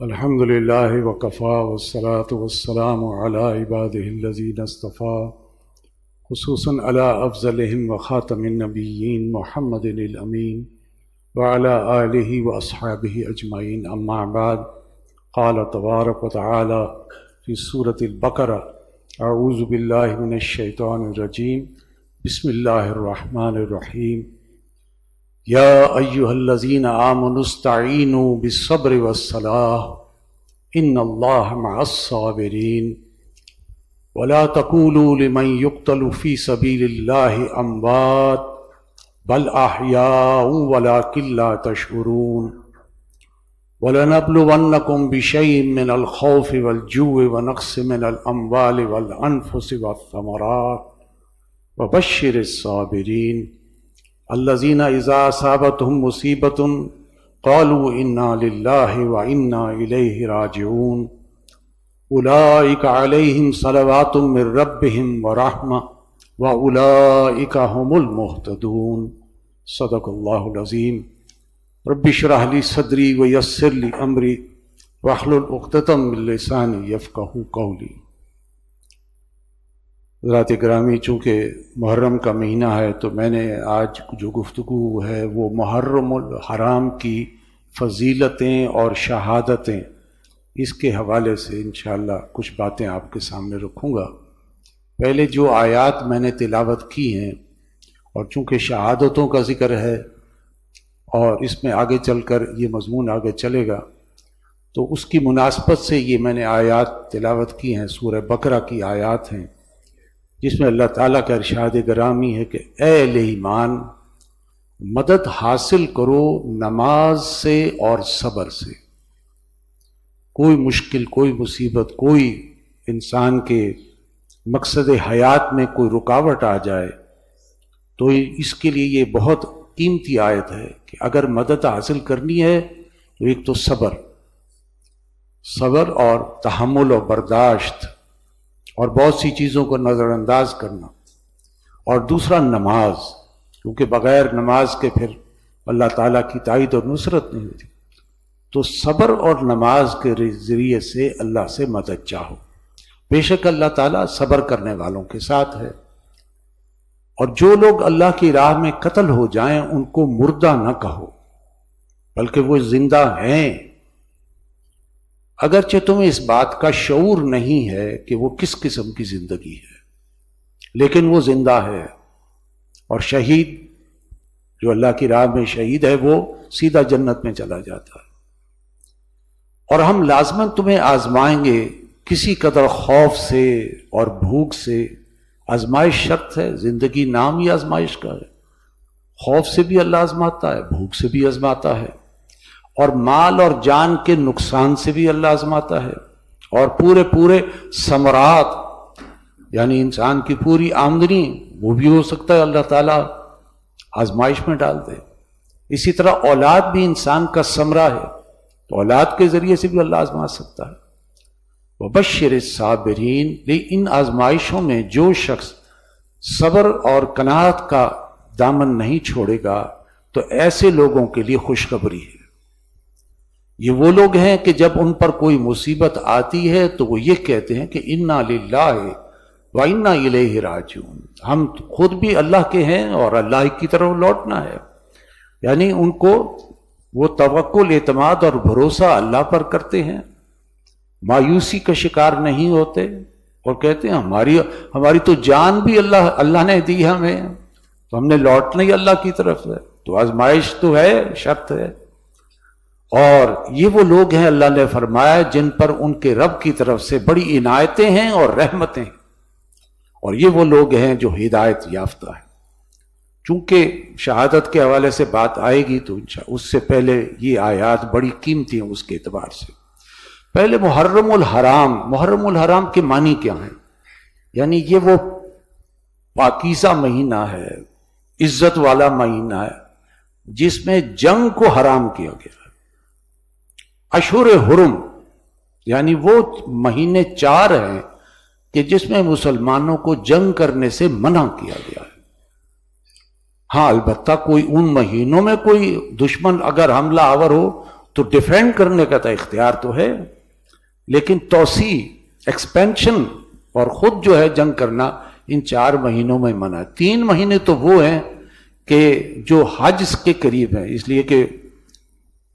الحمدللہ وکفا والصلاة والسلام علی عباده الذین اصطفى خصوصاً علی افضلهم وخاتم النبیین محمد الامین وعلی آلہ واصحابہ اجمعین، اما بعد، قال تبارک وتعالی فی سورة البقرہ: اعوذ باللہ من الشیطان الرجیم، بسم اللہ الرحمن الرحیم۔ یا ایہا الذین آمنوا استعینوا بالصبر والصلاة ان اللہ مع الصابرین ولا تقولوا لمن يقتل في سبيل الله اموات بل احیاء ولكن لا تشعرون ولنبلونکم بشیء من الخوف والجوع ونقص من الاموال والانفس والثمرات وبشر الصابرین الذین اذا اصابتهم مصیبۃ قالوا انا للہ وانا الیہ راجعون اولئک علیہم صلوات من ربہم ورحمہ واولئک هم المہتدون۔ صدق اللہ العظیم۔ رب اشرح لی صدری ویسر لی امری واحلل عقدۃ من لسانی یفقہوا قولی۔ حضرات گرامی، چونکہ محرم کا مہینہ ہے تو میں نے آج جو گفتگو ہے وہ محرم الحرام کی فضیلتیں اور شہادتیں، اس کے حوالے سے انشاءاللہ کچھ باتیں آپ کے سامنے رکھوں گا۔ پہلے جو آیات میں نے تلاوت کی ہیں، اور چونکہ شہادتوں کا ذکر ہے اور اس میں آگے چل کر یہ مضمون آگے چلے گا، تو اس کی مناسبت سے یہ میں نے آیات تلاوت کی ہیں، سورہ بقرہ کی آیات ہیں، جس میں اللہ تعالیٰ کا ارشاد گرامی ہے کہ اے اہل ایمان، مدد حاصل کرو نماز سے اور صبر سے۔ کوئی مشکل، کوئی مصیبت، کوئی انسان کے مقصد حیات میں کوئی رکاوٹ آ جائے تو اس کے لیے یہ بہت قیمتی آیت ہے کہ اگر مدد حاصل کرنی ہے تو ایک تو صبر اور تحمل اور برداشت اور بہت سی چیزوں کو نظر انداز کرنا، اور دوسرا نماز، کیونکہ بغیر نماز کے پھر اللہ تعالیٰ کی تائید اور نصرت نہیں ہوتی۔ تو صبر اور نماز کے ذریعے سے اللہ سے مدد چاہو۔ بے شک اللہ تعالیٰ صبر کرنے والوں کے ساتھ ہے، اور جو لوگ اللہ کی راہ میں قتل ہو جائیں ان کو مردہ نہ کہو، بلکہ وہ زندہ ہیں، اگرچہ تمہیں اس بات کا شعور نہیں ہے کہ وہ کس قسم کی زندگی ہے، لیکن وہ زندہ ہے۔ اور شہید، جو اللہ کی راہ میں شہید ہے، وہ سیدھا جنت میں چلا جاتا ہے۔ اور ہم لازماً تمہیں آزمائیں گے کسی قدر خوف سے اور بھوک سے۔ آزمائش شرط ہے، زندگی نام ہی آزمائش کا ہے۔ خوف سے بھی اللہ آزماتا ہے، بھوک سے بھی آزماتا ہے، اور مال اور جان کے نقصان سے بھی اللہ آزماتا ہے، اور پورے ثمرات، یعنی انسان کی پوری آمدنی، وہ بھی ہو سکتا ہے اللہ تعالیٰ آزمائش میں ڈال دے۔ اسی طرح اولاد بھی انسان کا ثمرہ ہے، تو اولاد کے ذریعے سے بھی اللہ آزما سکتا ہے۔ وبشر الصابرین، ان آزمائشوں میں جو شخص صبر اور قناعت کا دامن نہیں چھوڑے گا تو ایسے لوگوں کے لیے خوشخبری ہے۔ یہ وہ لوگ ہیں کہ جب ان پر کوئی مصیبت آتی ہے تو وہ یہ کہتے ہیں کہ انا للہ وانا الیہ راجعون، ہم خود بھی اللہ کے ہیں اور اللہ کی طرف لوٹنا ہے۔ یعنی ان کو وہ توکل، اعتماد اور بھروسہ اللہ پر کرتے ہیں، مایوسی کا شکار نہیں ہوتے، اور کہتے ہیں ہماری تو جان بھی اللہ نے دی ہمیں، تو ہم نے لوٹنا ہی اللہ کی طرف ہے۔ تو آزمائش تو ہے، شرط ہے۔ اور یہ وہ لوگ ہیں، اللہ نے فرمایا، جن پر ان کے رب کی طرف سے بڑی عنایتیں ہیں اور رحمتیں، اور یہ وہ لوگ ہیں جو ہدایت یافتہ ہیں۔ چونکہ شہادت کے حوالے سے بات آئے گی تو اس سے پہلے یہ آیات بڑی قیمتی ہیں اس کے اعتبار سے۔ پہلے محرم الحرام کے معنی کیا ہیں؟ یعنی یہ وہ پاکیزہ مہینہ ہے، عزت والا مہینہ ہے، جس میں جنگ کو حرام کیا گیا ہے۔ اشہر حرم یعنی وہ مہینے 4 ہیں کہ جس میں مسلمانوں کو جنگ کرنے سے منع کیا گیا ہے۔ ہاں البتہ کوئی ان مہینوں میں کوئی دشمن اگر حملہ آور ہو تو ڈیفینڈ کرنے کا تو اختیار تو ہے، لیکن توسیع، ایکسپینشن اور خود جو ہے جنگ کرنا ان 4 مہینوں میں منع ہے۔ 3 مہینے تو وہ ہیں کہ جو حج کے قریب ہیں، اس لیے کہ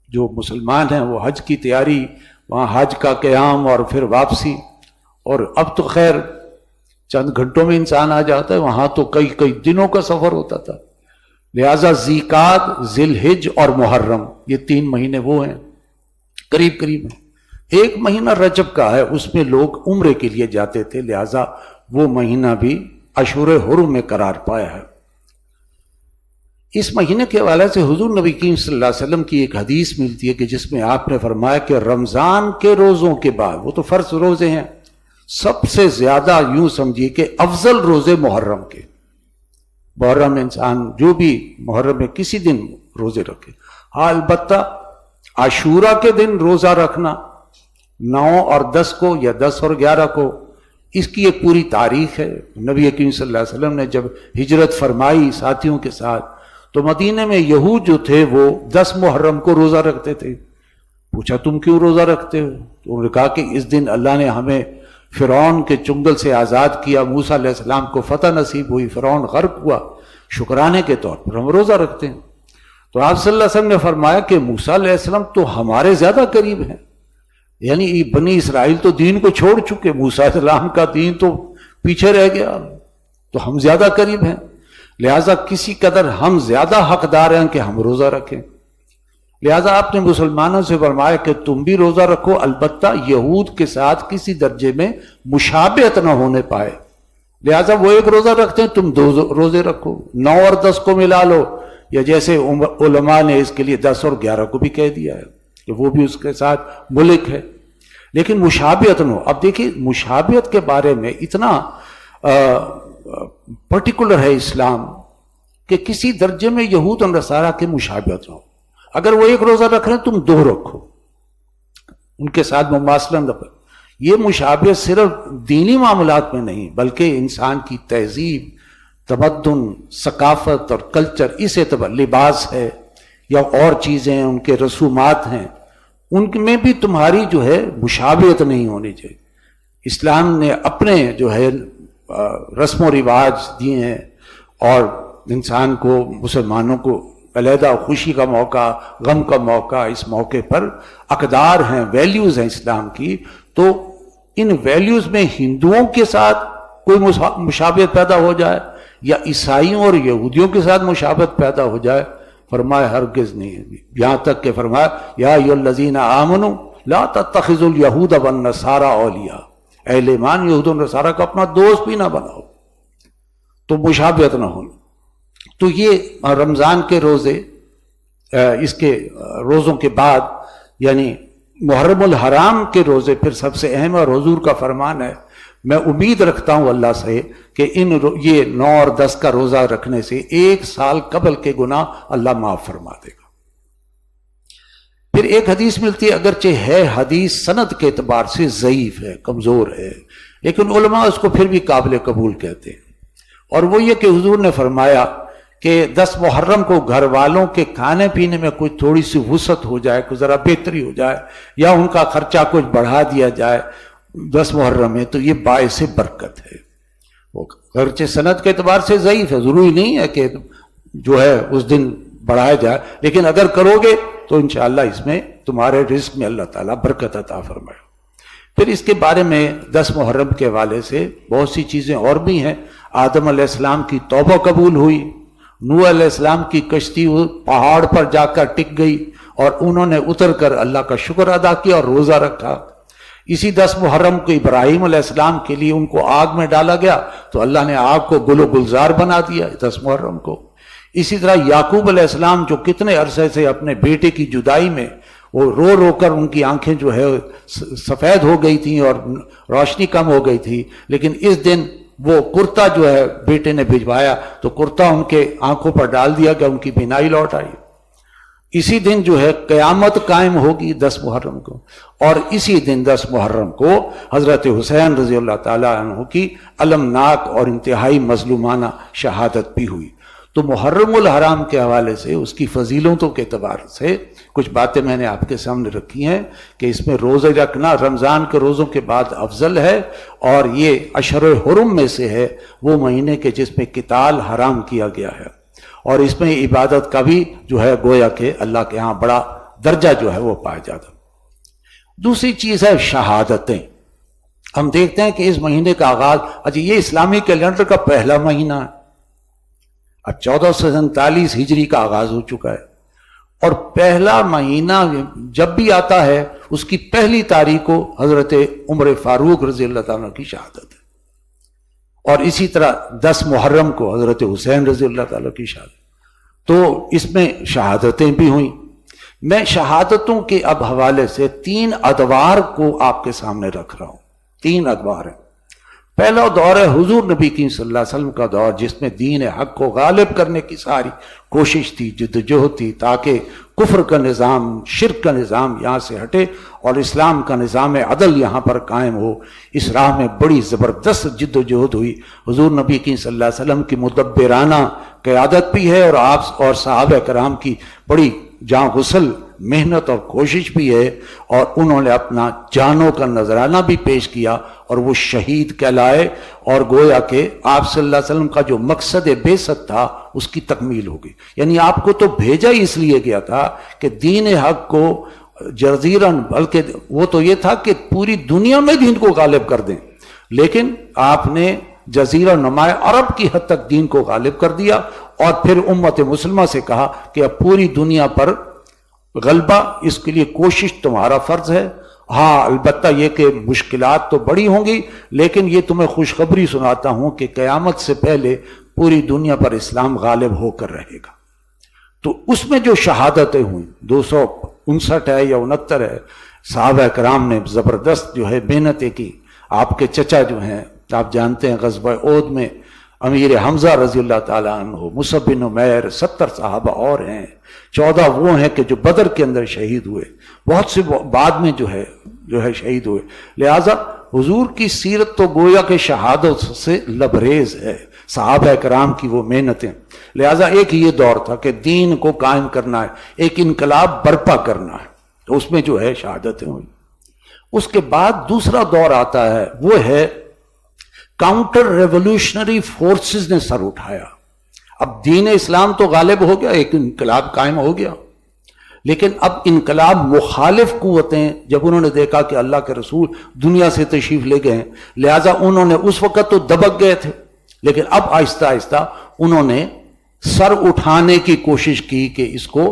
جو مسلمان ہیں وہ حج کی تیاری، وہاں حج کا قیام اور پھر واپسی، اور اب تو خیر چند گھنٹوں میں انسان آ جاتا ہے، وہاں تو کئی دنوں کا سفر ہوتا تھا۔ لہذا ذیقعد، ذی الحج اور محرم، یہ 3 مہینے وہ ہیں قریب ہیں۔ 1 مہینہ رجب کا ہے، اس میں لوگ عمرے کے لیے جاتے تھے، لہذا وہ مہینہ بھی اشہر حرم میں قرار پایا ہے۔ اس مہینے کے حوالے سے حضور نبی کریم صلی اللہ علیہ وسلم کی ایک حدیث ملتی ہے کہ جس میں آپ نے فرمایا کہ رمضان کے روزوں کے بعد، وہ تو فرض روزے ہیں، سب سے زیادہ یوں سمجھیے کہ افضل روزے محرم کے۔ محرم میں انسان جو بھی محرم میں کسی دن روزے رکھے، ہاں البتہ عاشورہ کے دن روزہ رکھنا 9 اور 10 کو یا 10 اور 11 کو، اس کی ایک پوری تاریخ ہے۔ نبی کریم صلی اللہ علیہ وسلم نے جب ہجرت فرمائی ساتھیوں کے ساتھ تو مدینے میں یہود جو تھے وہ 10 محرم کو روزہ رکھتے تھے۔ پوچھا تم کیوں روزہ رکھتے ہو؟ تو انہوں نے کہا کہ اس دن اللہ نے ہمیں فرعون کے چنگل سے آزاد کیا، موسیٰ علیہ السلام کو فتح نصیب ہوئی، فرعون غرق ہوا، شکرانے کے طور پر ہم روزہ رکھتے ہیں۔ تو آپ صلی اللہ علیہ وسلم نے فرمایا کہ موسیٰ علیہ السلام تو ہمارے زیادہ قریب ہیں، یعنی بنی اسرائیل تو دین کو چھوڑ چکے، موسیٰ علیہ السلام کا دین تو پیچھے رہ گیا، تو ہم زیادہ قریب ہیں، لہٰذا کسی قدر ہم زیادہ حقدار ہیں کہ ہم روزہ رکھیں۔ لہٰذا آپ نے مسلمانوں سے فرمایا کہ تم بھی روزہ رکھو، البتہ یہود کے ساتھ کسی درجے میں مشابہت نہ ہونے پائے، لہٰذا وہ ایک روزہ رکھتے ہیں تم 2 روزے رکھو، 9 اور 10 کو ملا لو، یا جیسے علماء نے اس کے لیے 10 اور 11 کو بھی کہہ دیا ہے کہ وہ بھی اس کے ساتھ ملک ہے، لیکن مشابہت نہ ہو۔ اب دیکھیے مشابہت کے بارے میں اتنا پرٹیکولر ہے اسلام کہ کسی درجے میں یہود اور نصارہ کے مشابہت نہ ہو۔ اگر وہ ایک روزہ رکھ رہے ہیں تم 2 رکھو، ان کے ساتھ مماثلت نہ کرو۔ یہ مشابہت صرف دینی معاملات میں نہیں بلکہ انسان کی تہذیب، تمدن، ثقافت اور کلچر، اس اعتبار لباس ہے یا اور چیزیں ہیں، ان کے رسومات ہیں، ان میں بھی تمہاری جو ہے مشابہت نہیں ہونی چاہیے۔ اسلام نے اپنے جو ہے رسم و رواج دیے ہیں، اور انسان کو، مسلمانوں کو علیحدہ خوشی کا موقع، غم کا موقع، اس موقع پر اقدار ہیں، ویلیوز ہیں اسلام کی، تو ان ویلیوز میں ہندوؤں کے ساتھ کوئی مشابہت پیدا ہو جائے یا عیسائیوں اور یہودیوں کے ساتھ مشابہت پیدا ہو جائے، فرمایا ہرگز نہیں۔ یہاں تک کہ فرمایا یا ایھا الذین آمنوا لا تتخذوا الیہود والنصارى اولیاء، اہل ایمان یہود و نصارہ کا اپنا دوست بھی نہ بناؤ، تو مشابہت نہ ہو۔ تو یہ رمضان کے روزے، اس کے روزوں کے بعد یعنی محرم الحرام کے روزے پھر سب سے اہم، اور حضور کا فرمان ہے، میں امید رکھتا ہوں اللہ سے کہ یہ 9 اور 10 کا روزہ رکھنے سے 1 سال قبل کے گناہ اللہ معاف فرما دے گا۔ پھر ایک حدیث ملتی ہے، اگرچہ ہے حدیث سند کے اعتبار سے ضعیف ہے، کمزور ہے، لیکن علماء اس کو پھر بھی قابل قبول کہتے ہیں، اور وہ یہ کہ حضور نے فرمایا کہ 10 محرم کو گھر والوں کے کھانے پینے میں کوئی تھوڑی سی وسعت ہو جائے، کوئی ذرا بہتری ہو جائے، یا ان کا خرچہ کچھ بڑھا دیا جائے 10 محرم میں، تو یہ باعث برکت ہے۔ وہ اگرچہ سند کے اعتبار سے ضعیف ہے، ضروری نہیں ہے کہ جو ہے اس دن بڑھایا جائے، لیکن اگر کرو گے تو انشاءاللہ اس میں تمہارے رزق میں اللہ تعالیٰ برکت عطا فرمائے۔ پھر اس کے بارے میں 10 محرم کے حوالے سے بہت سی چیزیں اور بھی ہیں۔ آدم علیہ السلام کی توبہ قبول ہوئی، نوح علیہ السلام کی کشتی پہاڑ پر جا کر ٹک گئی اور انہوں نے اتر کر اللہ کا شکر ادا کیا اور روزہ رکھا۔ اسی 10 محرم کو ابراہیم علیہ السلام کے لیے ان کو آگ میں ڈالا گیا تو اللہ نے آگ کو گل و گلزار بنا دیا 10 محرم کو۔ اسی طرح یعقوب علیہ السلام جو کتنے عرصے سے اپنے بیٹے کی جدائی میں وہ رو رو کر ان کی آنکھیں جو ہے سفید ہو گئی تھیں اور روشنی کم ہو گئی تھی، لیکن اس دن وہ کرتا جو ہے بیٹے نے بھجوایا تو کرتا ان کے آنکھوں پر ڈال دیا کہ ان کی بینائی لوٹ آئی۔ اسی دن جو ہے قیامت قائم ہوگی 10 محرم کو، اور اسی دن 10 محرم کو حضرت حسین رضی اللہ تعالیٰ عنہ کی المناک اور انتہائی مظلومانہ شہادت بھی ہوئی۔ تو محرم الحرام کے حوالے سے اس کی فضیلتوں کے اعتبار سے کچھ باتیں میں نے آپ کے سامنے رکھی ہیں کہ اس میں روزے رکھنا رمضان کے روزوں کے بعد افضل ہے، اور یہ اشہر حرم میں سے ہے، وہ مہینے کے جس میں قتال حرام کیا گیا ہے، اور اس میں عبادت کا بھی جو ہے گویا کہ اللہ کے ہاں بڑا درجہ جو ہے وہ پایا جاتا۔ دوسری چیز ہے شہادتیں۔ ہم دیکھتے ہیں کہ اس مہینے کا آغاز، اچھا یہ اسلامی کیلنڈر کا پہلا مہینہ ہے، اب 1447 ہجری کا آغاز ہو چکا ہے، اور پہلا مہینہ جب بھی آتا ہے اس کی پہلی تاریخ کو حضرت عمر فاروق رضی اللہ تعالیٰ کی شہادت ہے، اور اسی طرح 10 محرم کو حضرت حسین رضی اللہ تعالیٰ کی شہادت۔ تو اس میں شہادتیں بھی ہوئیں۔ میں شہادتوں کے اب حوالے سے 3 ادوار کو آپ کے سامنے رکھ رہا ہوں۔ 3 ادوار ہیں۔ پہلا دور ہے حضور نبی کی صلی اللہ علیہ وسلم کا دور، جس میں دین حق کو غالب کرنے کی ساری کوشش تھی، جدوجہد تھی، تاکہ کفر کا نظام، شرک کا نظام یہاں سے ہٹے اور اسلام کا نظام عدل یہاں پر قائم ہو۔ اس راہ میں بڑی زبردست جدوجہد ہوئی۔ حضور نبی کی صلی اللہ علیہ وسلم کی مدبرانہ قیادت بھی ہے، اور آپ اور صحابہ کرام کی بڑی جاں غسل محنت اور کوشش بھی ہے، اور انہوں نے اپنا جانوں کا نذرانہ بھی پیش کیا، اور وہ شہید کہلائے، اور گویا کہ آپ صلی اللہ علیہ وسلم کا جو مقصد بعثت تھا اس کی تکمیل ہو گئی۔ یعنی آپ کو تو بھیجا ہی اس لیے گیا تھا کہ دین حق کو جزیرن، بلکہ وہ تو یہ تھا کہ پوری دنیا میں دین کو غالب کر دیں، لیکن آپ نے جزیرہ نماء عرب کی حد تک دین کو غالب کر دیا، اور پھر امت مسلمہ سے کہا کہ اب پوری دنیا پر غلبہ، اس کے لیے کوشش تمہارا فرض ہے۔ ہاں البتہ یہ کہ مشکلات تو بڑی ہوں گی، لیکن یہ تمہیں خوشخبری سناتا ہوں کہ قیامت سے پہلے پوری دنیا پر اسلام غالب ہو کر رہے گا۔ تو اس میں جو شہادتیں ہوئیں 259 ہے یا 69 ہے، صحابہ کرام نے زبردست جو ہے محنتیں کی۔ آپ کے چچا جو ہیں، آپ جانتے ہیں غزوہ احد میں امیر حمزہ رضی اللہ تعالیٰ عنہ، مصعب بن عمیر، 70 صحابہ اور ہیں، 14 وہ ہیں کہ جو بدر کے اندر شہید ہوئے، بہت سے بعد میں جو ہے شہید ہوئے۔ لہٰذا حضور کی سیرت تو گویا کہ شہادت سے لبریز ہے، صحابہ کرام کی وہ محنتیں۔ لہٰذا ایک یہ دور تھا کہ دین کو قائم کرنا ہے، ایک انقلاب برپا کرنا ہے، تو اس میں جو ہے شہادتیں ہوئی۔ اس کے بعد دوسرا دور آتا ہے، وہ ہے کاؤنٹر ریولوشنری فورسز نے سر اٹھایا۔ اب دین اسلام تو غالب ہو گیا، ایک انقلاب قائم ہو گیا، لیکن اب انقلاب مخالف قوتیں جب انہوں نے دیکھا کہ اللہ کے رسول دنیا سے تشریف لے گئے ہیں، لہٰذا انہوں نے اس وقت تو دبک گئے تھے، لیکن اب آہستہ آہستہ انہوں نے سر اٹھانے کی کوشش کی کہ اس کو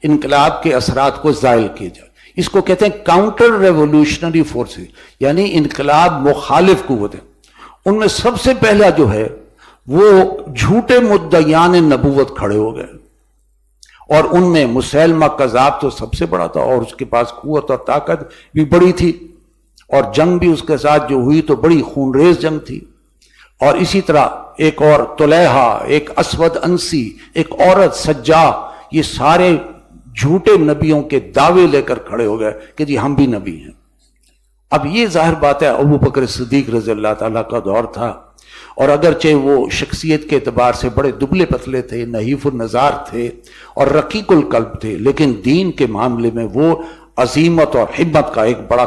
انقلاب کے اثرات کو زائل کیا جائے۔ اس کو کہتے ہیں کاؤنٹر ریولوشنری فورسز، یعنی انقلاب مخالف قوتیں۔ ان میں سب سے پہلا جو ہے وہ جھوٹے مدعیان نبوت کھڑے ہو گئے، اور ان میں مسیلمہ کذاب تو سب سے بڑا تھا، اور اس کے پاس قوت اور طاقت بھی بڑی تھی، اور جنگ بھی اس کے ساتھ جو ہوئی تو بڑی خونریز جنگ تھی۔ اور اسی طرح ایک اور طلیحہ، ایک اسود انسی، ایک عورت سجا، یہ سارے جھوٹے نبیوں کے دعوے لے کر کھڑے ہو گئے کہ جی ہم بھی نبی ہیں۔ اب یہ ظاہر بات ہے ابو بکر صدیق رضی اللہ تعالیٰ کا دور تھا، اور اگرچہ وہ شخصیت کے اعتبار سے بڑے دبلے پتلے تھے، نحیف النظار تھے اور رقیق القلب تھے، لیکن دین کے معاملے میں وہ عظیمت اور ہمت کا ایک بڑا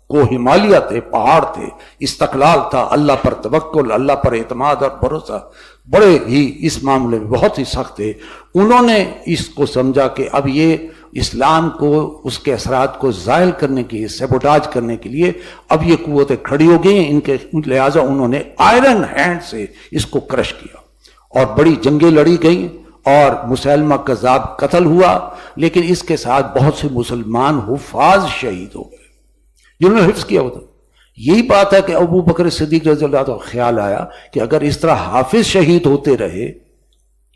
کو ہمالیہ تھے، پہاڑ تھے، استقلال تھا، اللہ پر توکل، اللہ پر اعتماد اور بھروسہ، بڑے ہی اس معاملے میں بہت ہی سخت تھے۔ انہوں نے اس کو سمجھا کہ اب یہ اسلام کو، اس کے اثرات کو زائل کرنے کے لیے، سیبوٹاج کرنے کے لیے اب یہ قوتیں کھڑی ہو گئی ہیں، ان کے لہٰذا انہوں نے آئرن ہینڈ سے اس کو کرش کیا، اور بڑی جنگیں لڑی گئیں، اور مسیلمہ کذاب قتل ہوا، لیکن اس کے ساتھ بہت سے مسلمان حفاظ شہید ہو گئے جنہوں نے حفظ کیا ہوتا۔ یہی بات ہے کہ ابو بکر صدیق رضی اللہ عنہ خیال آیا کہ اگر اس طرح حافظ شہید ہوتے رہے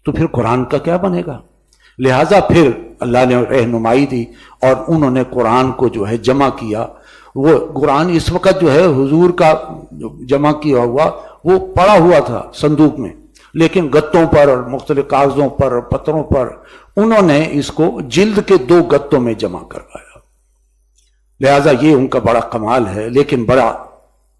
تو پھر قرآن کا کیا بنے گا، لہٰذا پھر اللہ نے رہنمائی دی، اور انہوں نے قرآن کو جو ہے جمع کیا۔ وہ قرآن اس وقت جو ہے حضور کا جمع کیا ہوا وہ پڑا ہوا تھا صندوق میں، لیکن گتوں پر اور مختلف کاغذوں پر اور پتھروں پر انہوں نے اس کو جلد کے 2 گتوں میں جمع کروایا۔ لہٰذا یہ ان کا بڑا کمال ہے، لیکن بڑا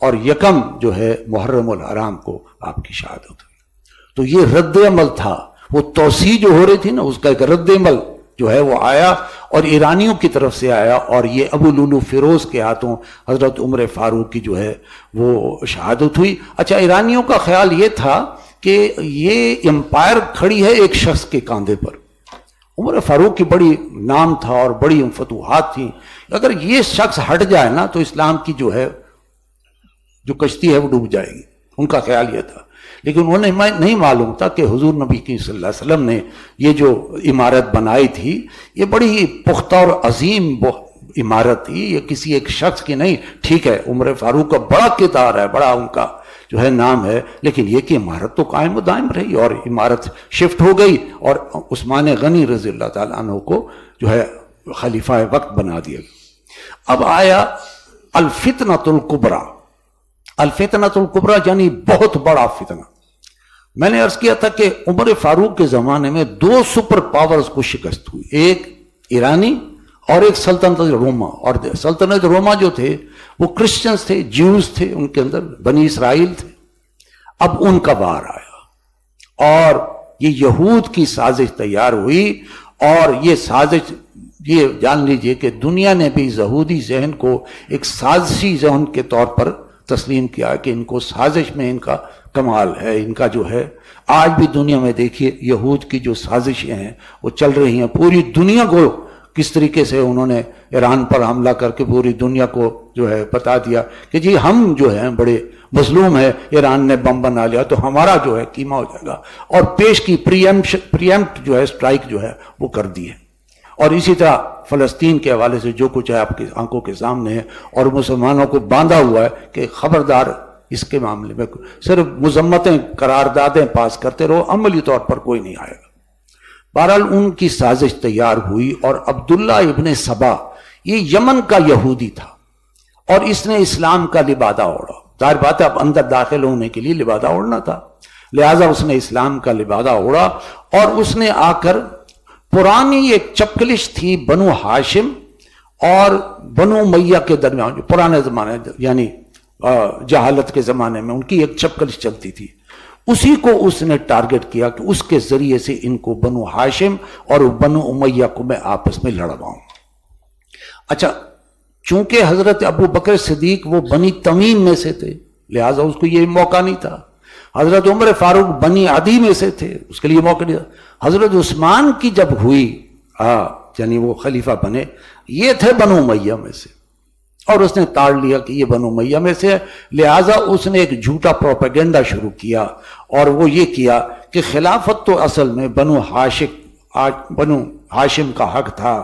اور یکم جو ہے محرم الحرام کو آپ کی شہادت ہوئی. تو یہ رد عمل تھا. وہ توسیع جو ہو رہی تھی نا، اس کا ایک رد عمل جو ہے وہ آیا اور ایرانیوں کی طرف سے آیا، اور یہ ابو لولو فیروز کے ہاتھوں حضرت عمر فاروق کی جو ہے وہ شہادت ہوئی. اچھا، ایرانیوں کا خیال یہ تھا کہ یہ امپائر کھڑی ہے ایک شخص کے کاندھے پر. عمر فاروق کی بڑی نام تھا اور بڑی فتوحات تھیں. اگر یہ شخص ہٹ جائے نا تو اسلام کی جو ہے جو کشتی ہے وہ ڈوب جائے گی. ان کا خیال یہ تھا. لیکن انہیں نہیں معلوم تھا کہ حضور نبی کی صلی اللہ علیہ وسلم نے یہ جو عمارت بنائی تھی یہ بڑی پختہ اور عظیم عمارت تھی. یہ کسی ایک شخص کی نہیں. ٹھیک ہے، عمر فاروق کا بڑا کردار ہے، بڑا ان کا جو ہے نام ہے، لیکن یہ کہ عمارت تو قائم و دائم رہی اور عمارت شفٹ ہو گئی اور عثمان غنی رضی اللہ تعالیٰ عنہ کو جو ہے خلیفہ وقت بنا دیا گیا. اب آیا الفتنۃ الکبریٰ. الفتنۃ الکبریٰ یعنی بہت بڑا فتنہ. میں نے عرض کیا تھا کہ عمر فاروق کے زمانے میں 2 سپر پاورز کو شکست ہوئی، ایک ایرانی اور ایک سلطنت روما. اور سلطنت روما جو تھے وہ کرسچنز تھے، جیوز تھے، ان کے اندر بنی اسرائیل تھے. اب ان کا وار آیا اور یہ یہود کی سازش تیار ہوئی. اور یہ سازش، یہ جان لیجئے کہ دنیا نے بھی یہودی ذہن کو ایک سازشی ذہن کے طور پر تسلیم کیا کہ ان کو سازش میں ان کا کمال ہے. ان کا جو ہے آج بھی دنیا میں دیکھیے یہود کی جو سازشیں ہیں وہ چل رہی ہیں. پوری دنیا کو کس طریقے سے انہوں نے ایران پر حملہ کر کے پوری دنیا کو جو ہے بتا دیا کہ جی ہم جو ہیں بڑے مظلوم ہیں، ایران نے بم بنا لیا تو ہمارا جو ہے قیمہ ہو جائے گا. اور پیش کی پریمپٹ جو ہے اسٹرائک جو ہے وہ کر دی ہے. اور اسی طرح فلسطین کے حوالے سے جو کچھ ہے آپ کی آنکھوں کے سامنے ہے، اور مسلمانوں کو باندھا ہوا ہے کہ خبردار اس کے معاملے میں صرف مذمتیں قراردادیں پاس کرتے رہو، عملی طور پر کوئی نہیں آئے گا. بہرحال ان کی سازش تیار ہوئی اور عبداللہ ابن سبا یہ یمن کا یہودی تھا اور اس نے اسلام کا لبادہ اوڑھا. ظاہر بات ہے اب اندر داخل ہونے کے لیے لبادہ اوڑھنا تھا، لہذا اس نے اسلام کا لبادہ اوڑھا. اور اس نے آ کر پرانی ایک چپکلش تھی بنو ہاشم اور بنو امیہ کے درمیان، جو پرانے زمانے یعنی جہالت کے زمانے میں ان کی ایک چپکلش چلتی تھی، اسی کو اس نے ٹارگٹ کیا کہ اس کے ذریعے سے ان کو بنو ہاشم اور بنو امیہ کو میں آپس میں لڑواؤں. اچھا، چونکہ حضرت ابو بکر صدیق وہ بنی تمیم میں سے تھے لہٰذا اس کو یہ موقع نہیں تھا. حضرت عمر فاروق بنی عدی میں سے تھے، اس کے لیے موقع نہیں تھا. حضرت عثمان کی جب ہوئی یعنی وہ خلیفہ بنے، یہ تھے بنو امیہ میں سے، اور اس نے تاڑ لیا کہ یہ بنو امیہ میں سے ہے. لہٰذا اس نے ایک جھوٹا پروپیگنڈا شروع کیا اور وہ یہ کیا کہ خلافت تو اصل میں بنو ہاشم کا حق تھا.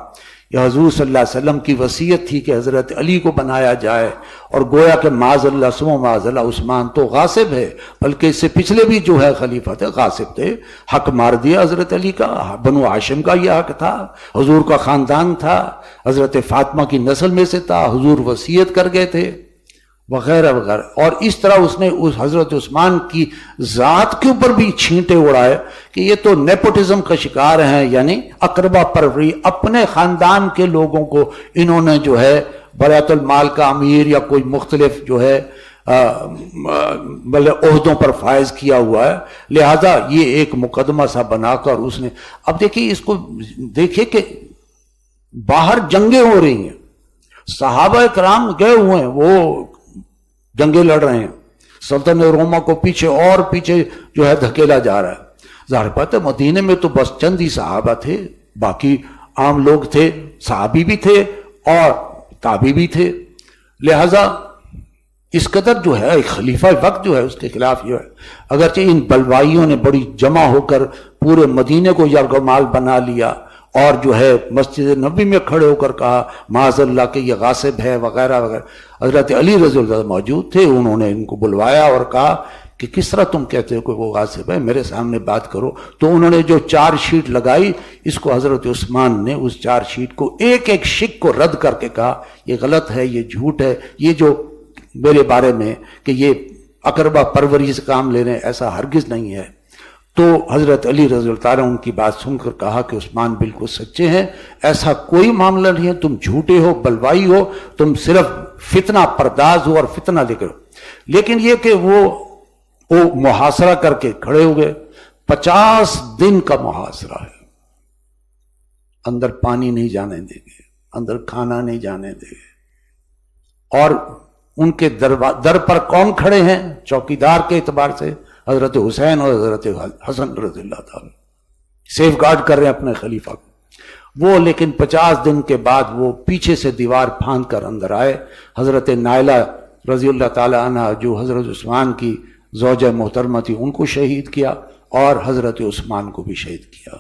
یہ حضور صلی اللہ علیہ وسلم کی وصیت تھی کہ حضرت علی کو بنایا جائے، اور گویا کہ معاذ اللہ سمو معاذ اللہ عثمان تو غاصب ہے، بلکہ اس سے پچھلے بھی جو ہے خلیفہ تھے غاصب تھے. حق مار دیا حضرت علی کا، بنو ہاشم کا یہ حق تھا، حضور کا خاندان تھا، حضرت فاطمہ کی نسل میں سے تھا، حضور وصیت کر گئے تھے وغیرہ وغیرہ. اور اس طرح اس نے اس حضرت عثمان کی ذات کے اوپر بھی چھینٹے اڑائے کہ یہ تو نیپوٹزم کا شکار ہیں، یعنی اقربا پروری، اپنے خاندان کے لوگوں کو انہوں نے جو ہے بیت المال کا امیر یا کوئی مختلف جو ہے عہدوں پر فائز کیا ہوا ہے. لہذا یہ ایک مقدمہ سا بنا کر اس نے، اب دیکھیے اس کو دیکھیے کہ باہر جنگیں ہو رہی ہیں، صحابہ کرام گئے ہوئے ہیں، وہ جنگیں لڑ رہے ہیں، سلطنت روما کو پیچھے اور پیچھے جو ہے دھکیلا جا رہا ہے. ظاہر بات ہے مدینے میں تو بس چند ہی صحابہ تھے، باقی عام لوگ تھے، صحابی بھی تھے اور تابعی بھی تھے. لہذا اس قدر جو ہے ایک خلیفہ وقت جو ہے اس کے خلاف جو ہے، اگرچہ ان بلوائیوں نے بڑی جمع ہو کر پورے مدینے کو یرغمال بنا لیا اور جو ہے مسجد نبی میں کھڑے ہو کر کہا معاذ اللہ کہ یہ غاصب ہے وغیرہ وغیرہ. حضرت علی رضی اللہ عنہ موجود تھے، انہوں نے ان کو بلوایا اور کہا کہ کس طرح تم کہتے ہو کہ وہ غاصب ہے، میرے سامنے بات کرو. تو انہوں نے جو 4 شیٹ لگائی، اس کو حضرت عثمان نے اس 4 شیٹ کو ایک ایک شک کو رد کر کے کہا یہ غلط ہے، یہ جھوٹ ہے، یہ جو میرے بارے میں کہ یہ اقربا پروری سے کام لے رہے ہیں، ایسا ہرگز نہیں ہے. تو حضرت علی رضی اللہ عنہ ان کی بات سن کر کہا کہ عثمان بالکل سچے ہیں، ایسا کوئی معاملہ نہیں ہے، تم جھوٹے ہو، بلوائی ہو، تم صرف فتنہ پرداز ہو اور فتنہ لے کر. لیکن یہ کہ وہ محاصرہ کر کے کھڑے ہو گئے. 50 دن کا محاصرہ ہے. اندر پانی نہیں جانے دیں گے, اندر کھانا نہیں جانے دیں گے. اور ان کے در پر کون کھڑے ہیں چوکیدار کے اعتبار سے؟ حضرت حسین اور حضرت حسن رضی اللہ تعالی سیف گارڈ کر رہے ہیں اپنے خلیفہ کو. وہ لیکن 50 دن کے بعد وہ پیچھے سے دیوار پھاند کر اندر آئے. حضرت نائلہ رضی اللہ تعالی عنہ جو حضرت عثمان کی زوجہ محترمہ تھی ان کو شہید کیا, اور حضرت عثمان کو بھی شہید کیا.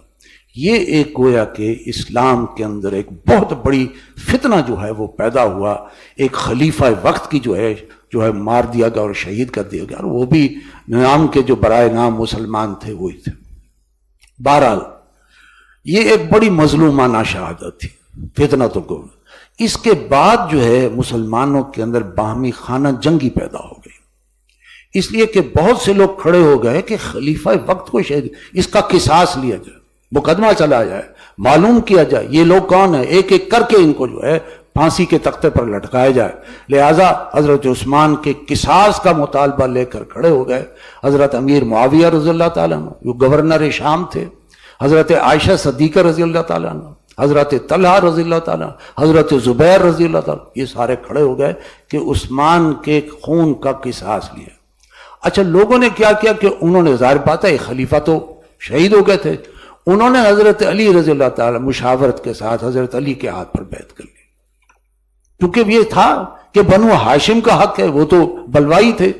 یہ ایک گویا کہ اسلام کے اندر ایک بہت بڑی فتنہ جو ہے وہ پیدا ہوا. ایک خلیفہ وقت کی جو ہے مار دیا گیا اور شہید کر دیا گیا, اور وہ بھی نام کے جو برائے نام مسلمان تھے وہی تھے. بہرحال یہ ایک بڑی مظلومانہ شہادت تھی فتنہ کو. اس کے بعد جو ہے مسلمانوں کے اندر باہمی خانہ جنگی پیدا ہو گئی, اس لیے کہ بہت سے لوگ کھڑے ہو گئے کہ خلیفہ وقت کو شہید, اس کا قصاص لیا جائے, مقدمہ چلا جائے, معلوم کیا جائے یہ لوگ کون ہیں, ایک ایک کر کے ان کو جو ہے پھانسی کے تختے پر لٹکایا جائے. لہذا حضرت عثمان کے قصاص کا مطالبہ لے کر کھڑے ہو گئے. حضرت امیر معاویہ رضی اللہ تعالیٰ عنہ جو گورنر شام تھے, حضرت عائشہ صدیقہ رضی اللہ تعالیٰ عنہ, حضرت طلحہ رضی اللہ تعالیٰ, حضرت زبیر رضی اللہ تعالیٰ, یہ سارے کھڑے ہو گئے کہ عثمان کے خون کا قصاص لیا. اچھا لوگوں نے کیا کیا کہ انہوں نے, ظاہر بات ہے خلیفہ تو شہید ہو گئے تھے, انہوں نے حضرت علی رضی اللہ تعالیٰ مشاورت کے ساتھ حضرت علی کے ہاتھ پر بیعت کر لی, کیونکہ یہ تھا کہ بنو ہاشم کا حق ہے, وہ تو بلوائی تھے,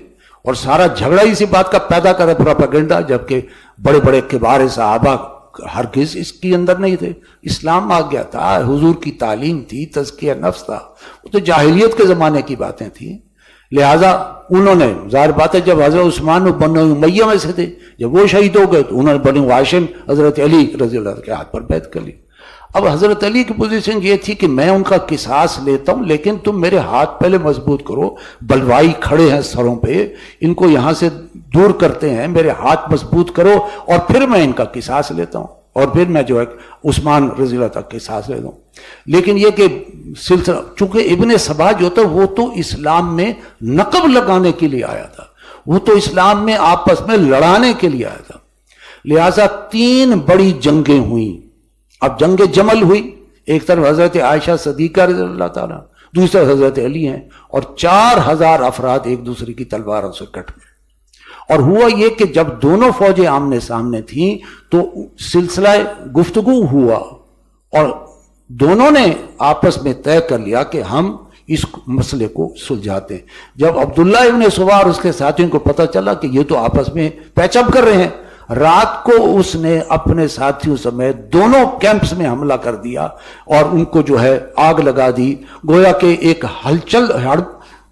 اور سارا جھگڑا اسی بات کا پیدا کرے پروپیگنڈا, جبکہ بڑے بڑے کبار صحابہ ہرگز اس کے اندر نہیں تھے. اسلام آ گیا تھا, حضور کی تعلیم تھی, تزکیہ نفس تھا, وہ تو جاہلیت کے زمانے کی باتیں تھیں. لہٰذا انہوں نے, ظاہر بات ہے جب حضرت عثمان بنو امیہ میں سے تھے, جب وہ شہید ہو گئے تو انہوں نے بنو ہاشم حضرت علی رضی اللہ کے ہاتھ پر بیعت کر لی. اب حضرت علی کی پوزیشن یہ تھی کہ میں ان کا قصاص لیتا ہوں, لیکن تم میرے ہاتھ پہلے مضبوط کرو, بلوائی کھڑے ہیں سروں پہ, ان کو یہاں سے دور کرتے ہیں, میرے ہاتھ مضبوط کرو, اور پھر میں ان کا قصاص لیتا ہوں, اور پھر میں جو ہے عثمان رضی اللہ تک قصاص لیتا ہوں. لیکن یہ کہ سلسلہ, چونکہ ابن سبا جو تھا وہ تو اسلام میں نقب لگانے کے لیے آیا تھا, وہ تو اسلام میں آپس میں لڑانے کے لیے آیا تھا. لہٰذا 3 بڑی جنگیں ہوئیں. اب جنگ جمل ہوئی, ایک طرف حضرت عائشہ صدیقہ رضی اللہ تعالیٰ, دوسرے حضرت علی ہیں, اور 4000 افراد ایک دوسرے کی تلواروں سے کٹ گئے. اور ہوا یہ کہ جب دونوں فوجیں آمنے سامنے تھیں تو سلسلہ گفتگو ہوا, اور دونوں نے آپس میں طے کر لیا کہ ہم اس مسئلے کو سلجھاتے ہیں. جب عبداللہ ابن سبا اور اس کے ساتھیوں کو پتہ چلا کہ یہ تو آپس میں پیچ اپ کر رہے ہیں, رات کو اس نے اپنے ساتھیوں سمیت دونوں کیمپس میں حملہ کر دیا اور ان کو جو ہے آگ لگا دی. گویا کہ ایک ہلچل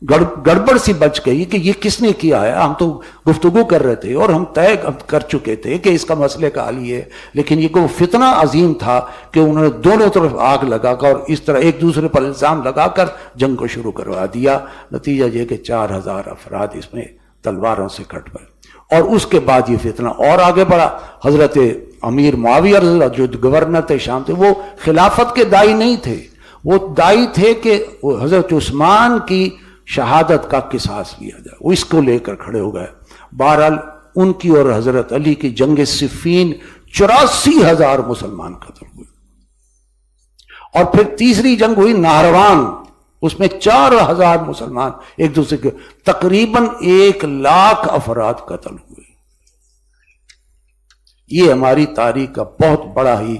گڑبڑ سی بچ گئی کہ یہ کس نے کیا ہے. ہم تو گفتگو کر رہے تھے اور ہم طے کر چکے تھے کہ اس کا مسئلے کا حل یہ ہے, لیکن یہ کوئی فتنہ عظیم تھا کہ انہوں نے دونوں طرف آگ لگا کر اور اس طرح ایک دوسرے پر الزام لگا کر جنگ کو شروع کروا دیا. نتیجہ یہ کہ 4000 افراد اس میں تلواروں سے کٹ گئے. اور اس کے بعد یہ فتنہ اور آگے بڑھا. حضرت امیر معاویہ رضی اللہ جو گورنر تھے شام تھے, وہ خلافت کے دائی نہیں تھے, وہ دائی تھے کہ حضرت عثمان کی شہادت کا قصاص لیا جائے, وہ اس کو لے کر کھڑے ہو گئے. بہرحال ان کی اور حضرت علی کی جنگ صفین 84,000 مسلمان قتل ہوئے. اور پھر تیسری جنگ ہوئی نہروان, اس میں 4,000 مسلمان ایک دوسرے کے, تقریباً 1,00,000 افراد قتل ہوئے. یہ ہماری تاریخ کا بہت بڑا ہی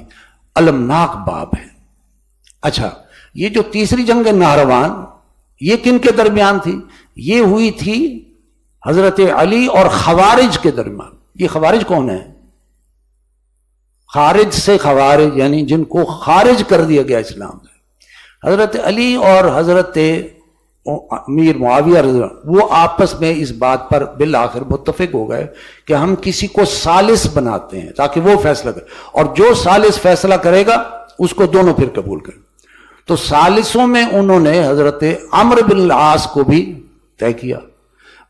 المناک باب ہے. اچھا, یہ جو تیسری جنگ نہروان یہ کن کے درمیان تھی؟ یہ ہوئی تھی حضرت علی اور خوارج کے درمیان. یہ خوارج کون ہے؟ خارج سے خوارج, یعنی جن کو خارج کر دیا گیا اسلام سے. حضرت علی اور حضرت امیر معاویہ رضی اللہ وہ آپس میں اس بات پر بالآخر متفق ہو گئے کہ ہم کسی کو ثالث بناتے ہیں تاکہ وہ فیصلہ کرے, اور جو ثالث فیصلہ کرے گا اس کو دونوں پھر قبول کریں. تو ثالثوں میں انہوں نے حضرت عمرو بن العاص کو بھی طے کیا.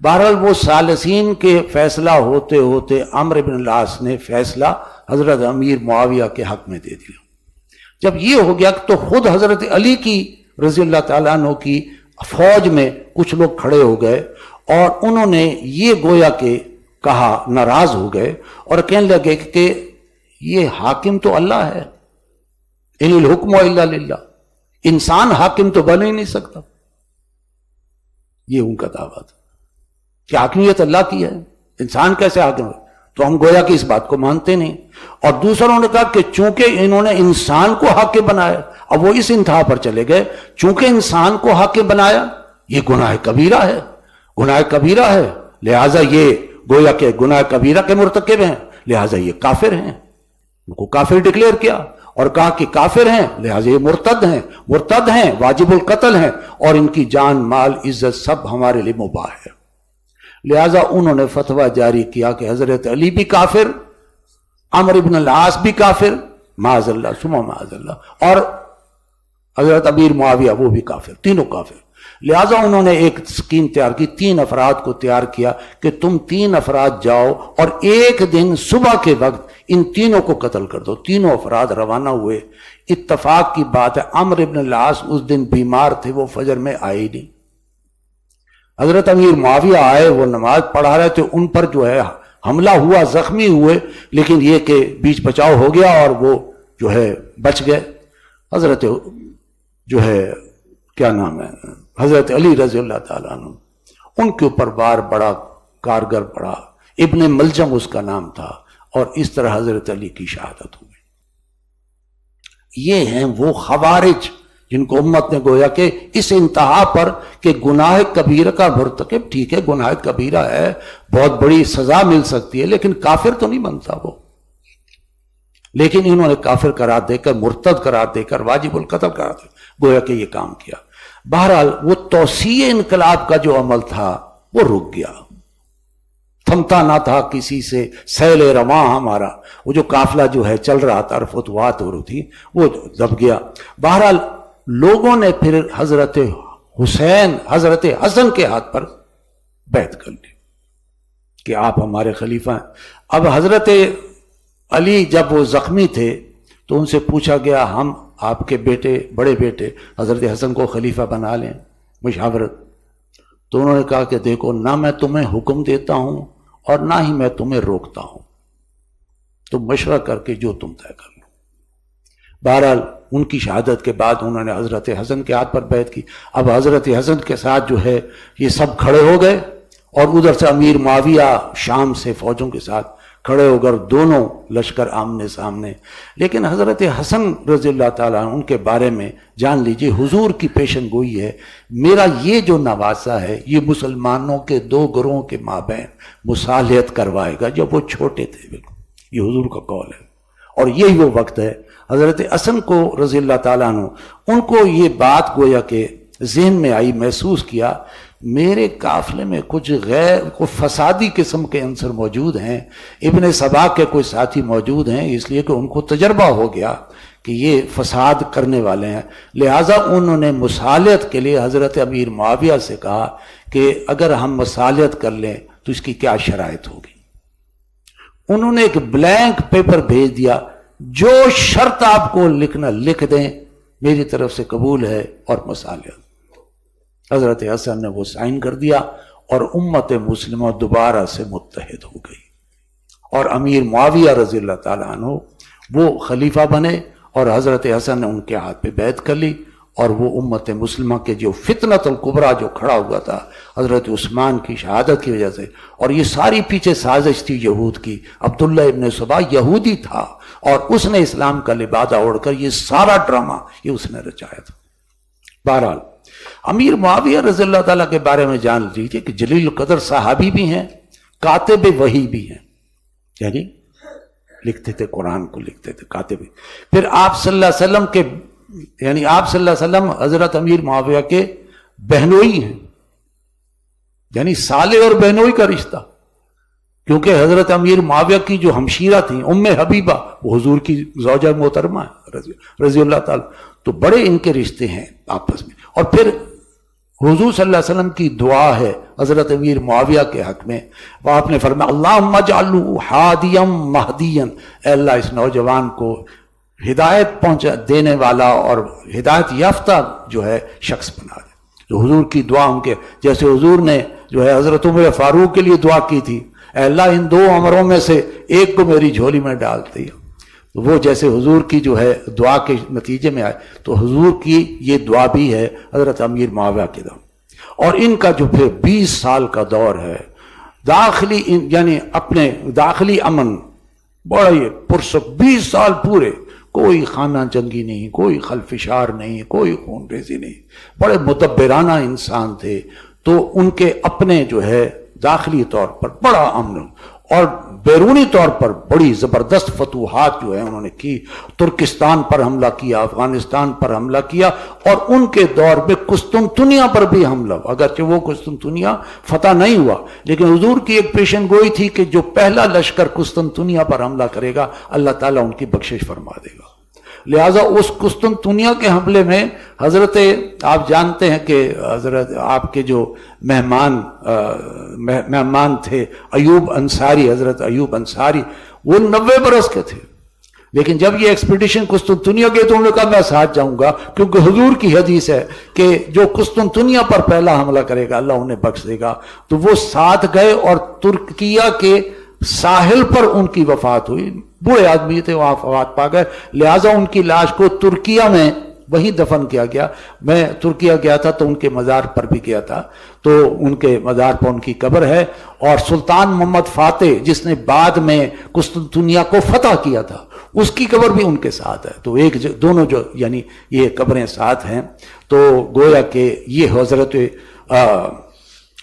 بہرحال وہ ثالثین کے فیصلہ ہوتے ہوتے عمرو بن العاص نے فیصلہ حضرت امیر معاویہ کے حق میں دے دیا. جب یہ ہو گیا تو خود حضرت علی کی رضی اللہ تعالیٰ عنہ کی فوج میں کچھ لوگ کھڑے ہو گئے اور انہوں نے یہ گویا کہ کہا، ناراض ہو گئے اور کہنے لگے کہ یہ حاکم تو اللہ ہے، ان الحکم الا للہ، انسان حاکم تو بن ہی نہیں سکتا. یہ ان کا دعویٰ تھا کہ حاکمیت اللہ کی ہے، انسان کیسے حاکم ہے. تو ہم گویا کہ اس بات کو مانتے نہیں. اور دوسروں نے کہا کہ چونکہ انہوں نے انسان کو حاکم بنایا، اب وہ اس انتہا پر چلے گئے، چونکہ انسان کو حاکم بنایا یہ گناہ کبیرہ ہے، گناہ کبیرہ ہے، لہٰذا یہ گویا کہ گناہ کبیرہ کے مرتکب ہیں، لہٰذا یہ کافر ہیں. ان کو کافر ڈکلیئر کیا اور کہا کہ کافر ہیں لہٰذا یہ مرتد ہیں، واجب القتل ہیں، اور ان کی جان مال عزت سب ہمارے لیے مباح ہے. لہٰذا انہوں نے فتویٰ جاری کیا کہ حضرت علی بھی کافر، عمرو بن العاص بھی کافر، معاذ اللہ ثم معاذ اللہ، اور حضرت امیر معاویہ وہ بھی کافر، تینوں کافر. لہٰذا انہوں نے ایک سکیم تیار کی، 3 افراد کو تیار کیا کہ تم 3 افراد جاؤ اور ایک دن صبح کے وقت ان تینوں کو قتل کر دو. تینوں افراد روانہ ہوئے. اتفاق کی بات ہے عمرو بن العاص اس دن بیمار تھے، وہ فجر میں آئے ہی نہیں. حضرت امیر معاویہ آئے، وہ نماز پڑھا رہے تھے، ان پر جو ہے حملہ ہوا، زخمی ہوئے، لیکن یہ کہ بیچ بچاؤ ہو گیا اور وہ جو ہے بچ گئے. حضرت جو ہے کیا نام ہے حضرت علی رضی اللہ تعالیٰ عنہ، ان کے اوپر وار بڑا کارگر پڑا، ابن ملجم اس کا نام تھا، اور اس طرح حضرت علی کی شہادت ہو گئی. یہ ہیں وہ خوارج جن کو امت نے گویا کہ اس انتہا پر کہ گناہ کبیرہ کا مرتکب، ٹھیک ہے گناہ کبیرہ ہے، بہت بڑی سزا مل سکتی ہے، لیکن کافر تو نہیں بنتا وہ. لیکن انہوں نے کافر قرار دے کر، مرتد قرار دے کر، واجب القتل قرار دے گویا کہ یہ کام کیا. بہرحال وہ توسیع انقلاب کا جو عمل تھا وہ رک گیا، تھمتا نہ تھا کسی سے. سیل رواں ہمارا وہ جو قافلہ جو ہے چل رہا تھا، فتوحات ہو رہی تھی، وہ دب گیا. بہرحال لوگوں نے پھر حضرت حسن کے ہاتھ پر بیعت کر لی کہ آپ ہمارے خلیفہ ہیں. اب حضرت علی جب وہ زخمی تھے تو ان سے پوچھا گیا ہم آپ کے بیٹے، بڑے بیٹے حضرت حسن کو خلیفہ بنا لیں، مشاورت. تو انہوں نے کہا کہ دیکھو نہ میں تمہیں حکم دیتا ہوں اور نہ ہی میں تمہیں روکتا ہوں، تم مشورہ کر کے جو تم طے کر لو. بہرحال ان کی شہادت کے بعد انہوں نے حضرت حسن کے ہاتھ پر بیعت کی. اب حضرت حسن کے ساتھ جو ہے یہ سب کھڑے ہو گئے، اور ادھر سے امیر معاویہ شام سے فوجوں کے ساتھ کھڑے ہو کر، دونوں لشکر آمنے سامنے. لیکن حضرت حسن رضی اللہ تعالیٰ عنہ ان کے بارے میں جان لیجئے حضور کی پیشن گوئی ہے، میرا یہ جو نواسہ ہے یہ مسلمانوں کے 2 گروہوں کے مابین مصالحت کروائے گا جب وہ چھوٹے تھے. بالکل یہ حضور کا قول ہے، اور یہی وہ وقت ہے. حضرت حسن کو رضی اللہ تعالیٰ عنہ ان کو یہ بات گویا کہ ذہن میں آئی، محسوس کیا میرے قافلے میں کچھ فسادی قسم کے عنصر موجود ہیں، ابن سبا کے کوئی ساتھی موجود ہیں، اس لیے کہ ان کو تجربہ ہو گیا کہ یہ فساد کرنے والے ہیں. لہٰذا انہوں نے مصالحت کے لیے حضرت امیر معاویہ سے کہا کہ اگر ہم مصالحت کر لیں تو اس کی کیا شرائط ہوگی. انہوں نے ایک بلینک پیپر بھیج دیا، جو شرط آپ کو لکھنا لکھ دیں، میری طرف سے قبول ہے اور مصالحت. حضرت حسن نے وہ سائن کر دیا اور امت مسلمہ دوبارہ سے متحد ہو گئی، اور امیر معاویہ رضی اللہ تعالیٰ عنہ وہ خلیفہ بنے، اور حضرت حسن نے ان کے ہاتھ پہ بیعت کر لی. اور وہ امت مسلمہ کے جو فتنۃ الکبریٰ جو کھڑا ہوا تھا حضرت عثمان کی شہادت کی وجہ سے، اور یہ ساری پیچھے سازش تھی یہود کی. عبداللہ ابن سبا یہودی تھا اور اس نے اسلام کا لبادہ اوڑھ کر یہ سارا ڈرامہ یہ اس نے رچایا تھا. بہرحال امیر معاویہ رضی اللہ تعالیٰ کے بارے میں جان لیجیے کہ جلیل القدر صحابی بھی ہیں، کاتب وحی بھی ہیں، یعنی لکھتے تھے قرآن کو، لکھتے تھے، کاتب. پھر آپ صلی اللہ علیہ وسلم کے یعنی آپ صلی اللہ علیہ وسلم حضرت امیر معاویہ کے بہنوئی ہیں، یعنی سالے اور بہنوئی کا رشتہ، کیونکہ حضرت امیر معاویہ کی جو ہمشیرہ تھیں ام حبیبہ وہ حضور کی زوجہ محترمہ ہے رضی اللہ تعالیٰ. تو بڑے ان کے رشتے ہیں آپس میں. اور پھر حضور صلی اللہ علیہ وسلم کی دعا ہے حضرت امیر معاویہ کے حق میں، وہ آپ نے فرمایا اللہم اجعلہ ہادیا مہدیا، اے اللہ اس نوجوان کو ہدایت پہنچا دینے والا اور ہدایت یافتہ جو ہے شخص بنا دے. جو حضور کی دعا ان کے، جیسے حضور نے جو ہے حضرت عمر فاروق کے لیے دعا کی تھی، اے اللہ ان 2 عمروں میں سے ایک کو میری جھولی میں ڈال دیا، تو وہ جیسے حضور کی جو ہے دعا کے نتیجے میں آئے، تو حضور کی یہ دعا بھی ہے حضرت امیر معاویہ کے دور، اور ان کا جو پھر 20 سال کا دور ہے داخلی، یعنی اپنے داخلی امن بڑا ہی پرسکون، 20 سال پورے کوئی خانہ جنگی نہیں، کوئی خلفشار نہیں، کوئی خون ریزی نہیں، بڑے مدبرانہ انسان تھے، تو ان کے اپنے جو ہے داخلی طور پر بڑا امن، اور بیرونی طور پر بڑی زبردست فتوحات جو ہے انہوں نے کی، ترکستان پر حملہ کیا، افغانستان پر حملہ کیا، اور ان کے دور میں قسطنطنیہ پر بھی حملہ، اگرچہ وہ قسطنطنیہ فتح نہیں ہوا، لیکن حضور کی ایک پیشن گوئی تھی کہ جو پہلا لشکر قسطنطنیہ پر حملہ کرے گا اللہ تعالیٰ ان کی بخشش فرما دے گا۔ لہٰذا اس قسطنطنیہ کے حملے میں حضرت، آپ جانتے ہیں کہ حضرت آپ کے جو مہمان تھے ایوب انصاری، حضرت ایوب انصاری، وہ 90 برس کے تھے، لیکن جب یہ ایکسپیڈیشن قسطنطنیہ گئے تو انہوں نے کہا میں ساتھ جاؤں گا، کیونکہ حضور کی حدیث ہے کہ جو قسطنطنیہ پر پہلا حملہ کرے گا اللہ انہیں بخش دے گا، تو وہ ساتھ گئے، اور ترکیہ کے ساحل پر ان کی وفات ہوئی، بوڑھے آدمی تھے، وہاں وفات پا گئے، لہٰذا ان کی لاش کو ترکیہ میں وہیں دفن کیا گیا۔ میں ترکیہ گیا تھا تو ان کے مزار پر بھی گیا تھا، تو ان کے مزار پر ان کی قبر ہے، اور سلطان محمد فاتح جس نے بعد میں قسطنطنیہ کو فتح کیا تھا اس کی قبر بھی ان کے ساتھ ہے، تو ایک دونوں جو یعنی یہ قبریں ساتھ ہیں، تو گویا کہ یہ حضرت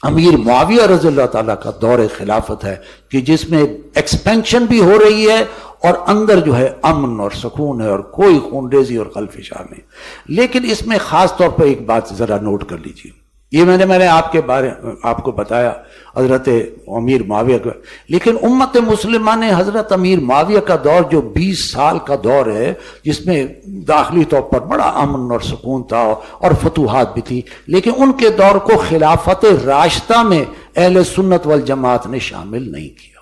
امیر معاویہ رضی اللہ تعالیٰ کا دور خلافت ہے کہ جس میں ایکسپینشن بھی ہو رہی ہے اور اندر جو ہے امن اور سکون ہے اور کوئی خون ریزی اور خلفشار نہیں۔ لیکن اس میں خاص طور پر ایک بات ذرا نوٹ کر لیجیے، یہ میں نے آپ کو بتایا حضرت امیر معاویہ کا، لیکن امت مسلمہ نے حضرت امیر معاویہ کا دور جو 20 سال کا دور ہے جس میں داخلی طور پر بڑا امن اور سکون تھا اور فتوحات بھی تھی، لیکن ان کے دور کو خلافت راشدہ میں اہل سنت والجماعت نے شامل نہیں کیا۔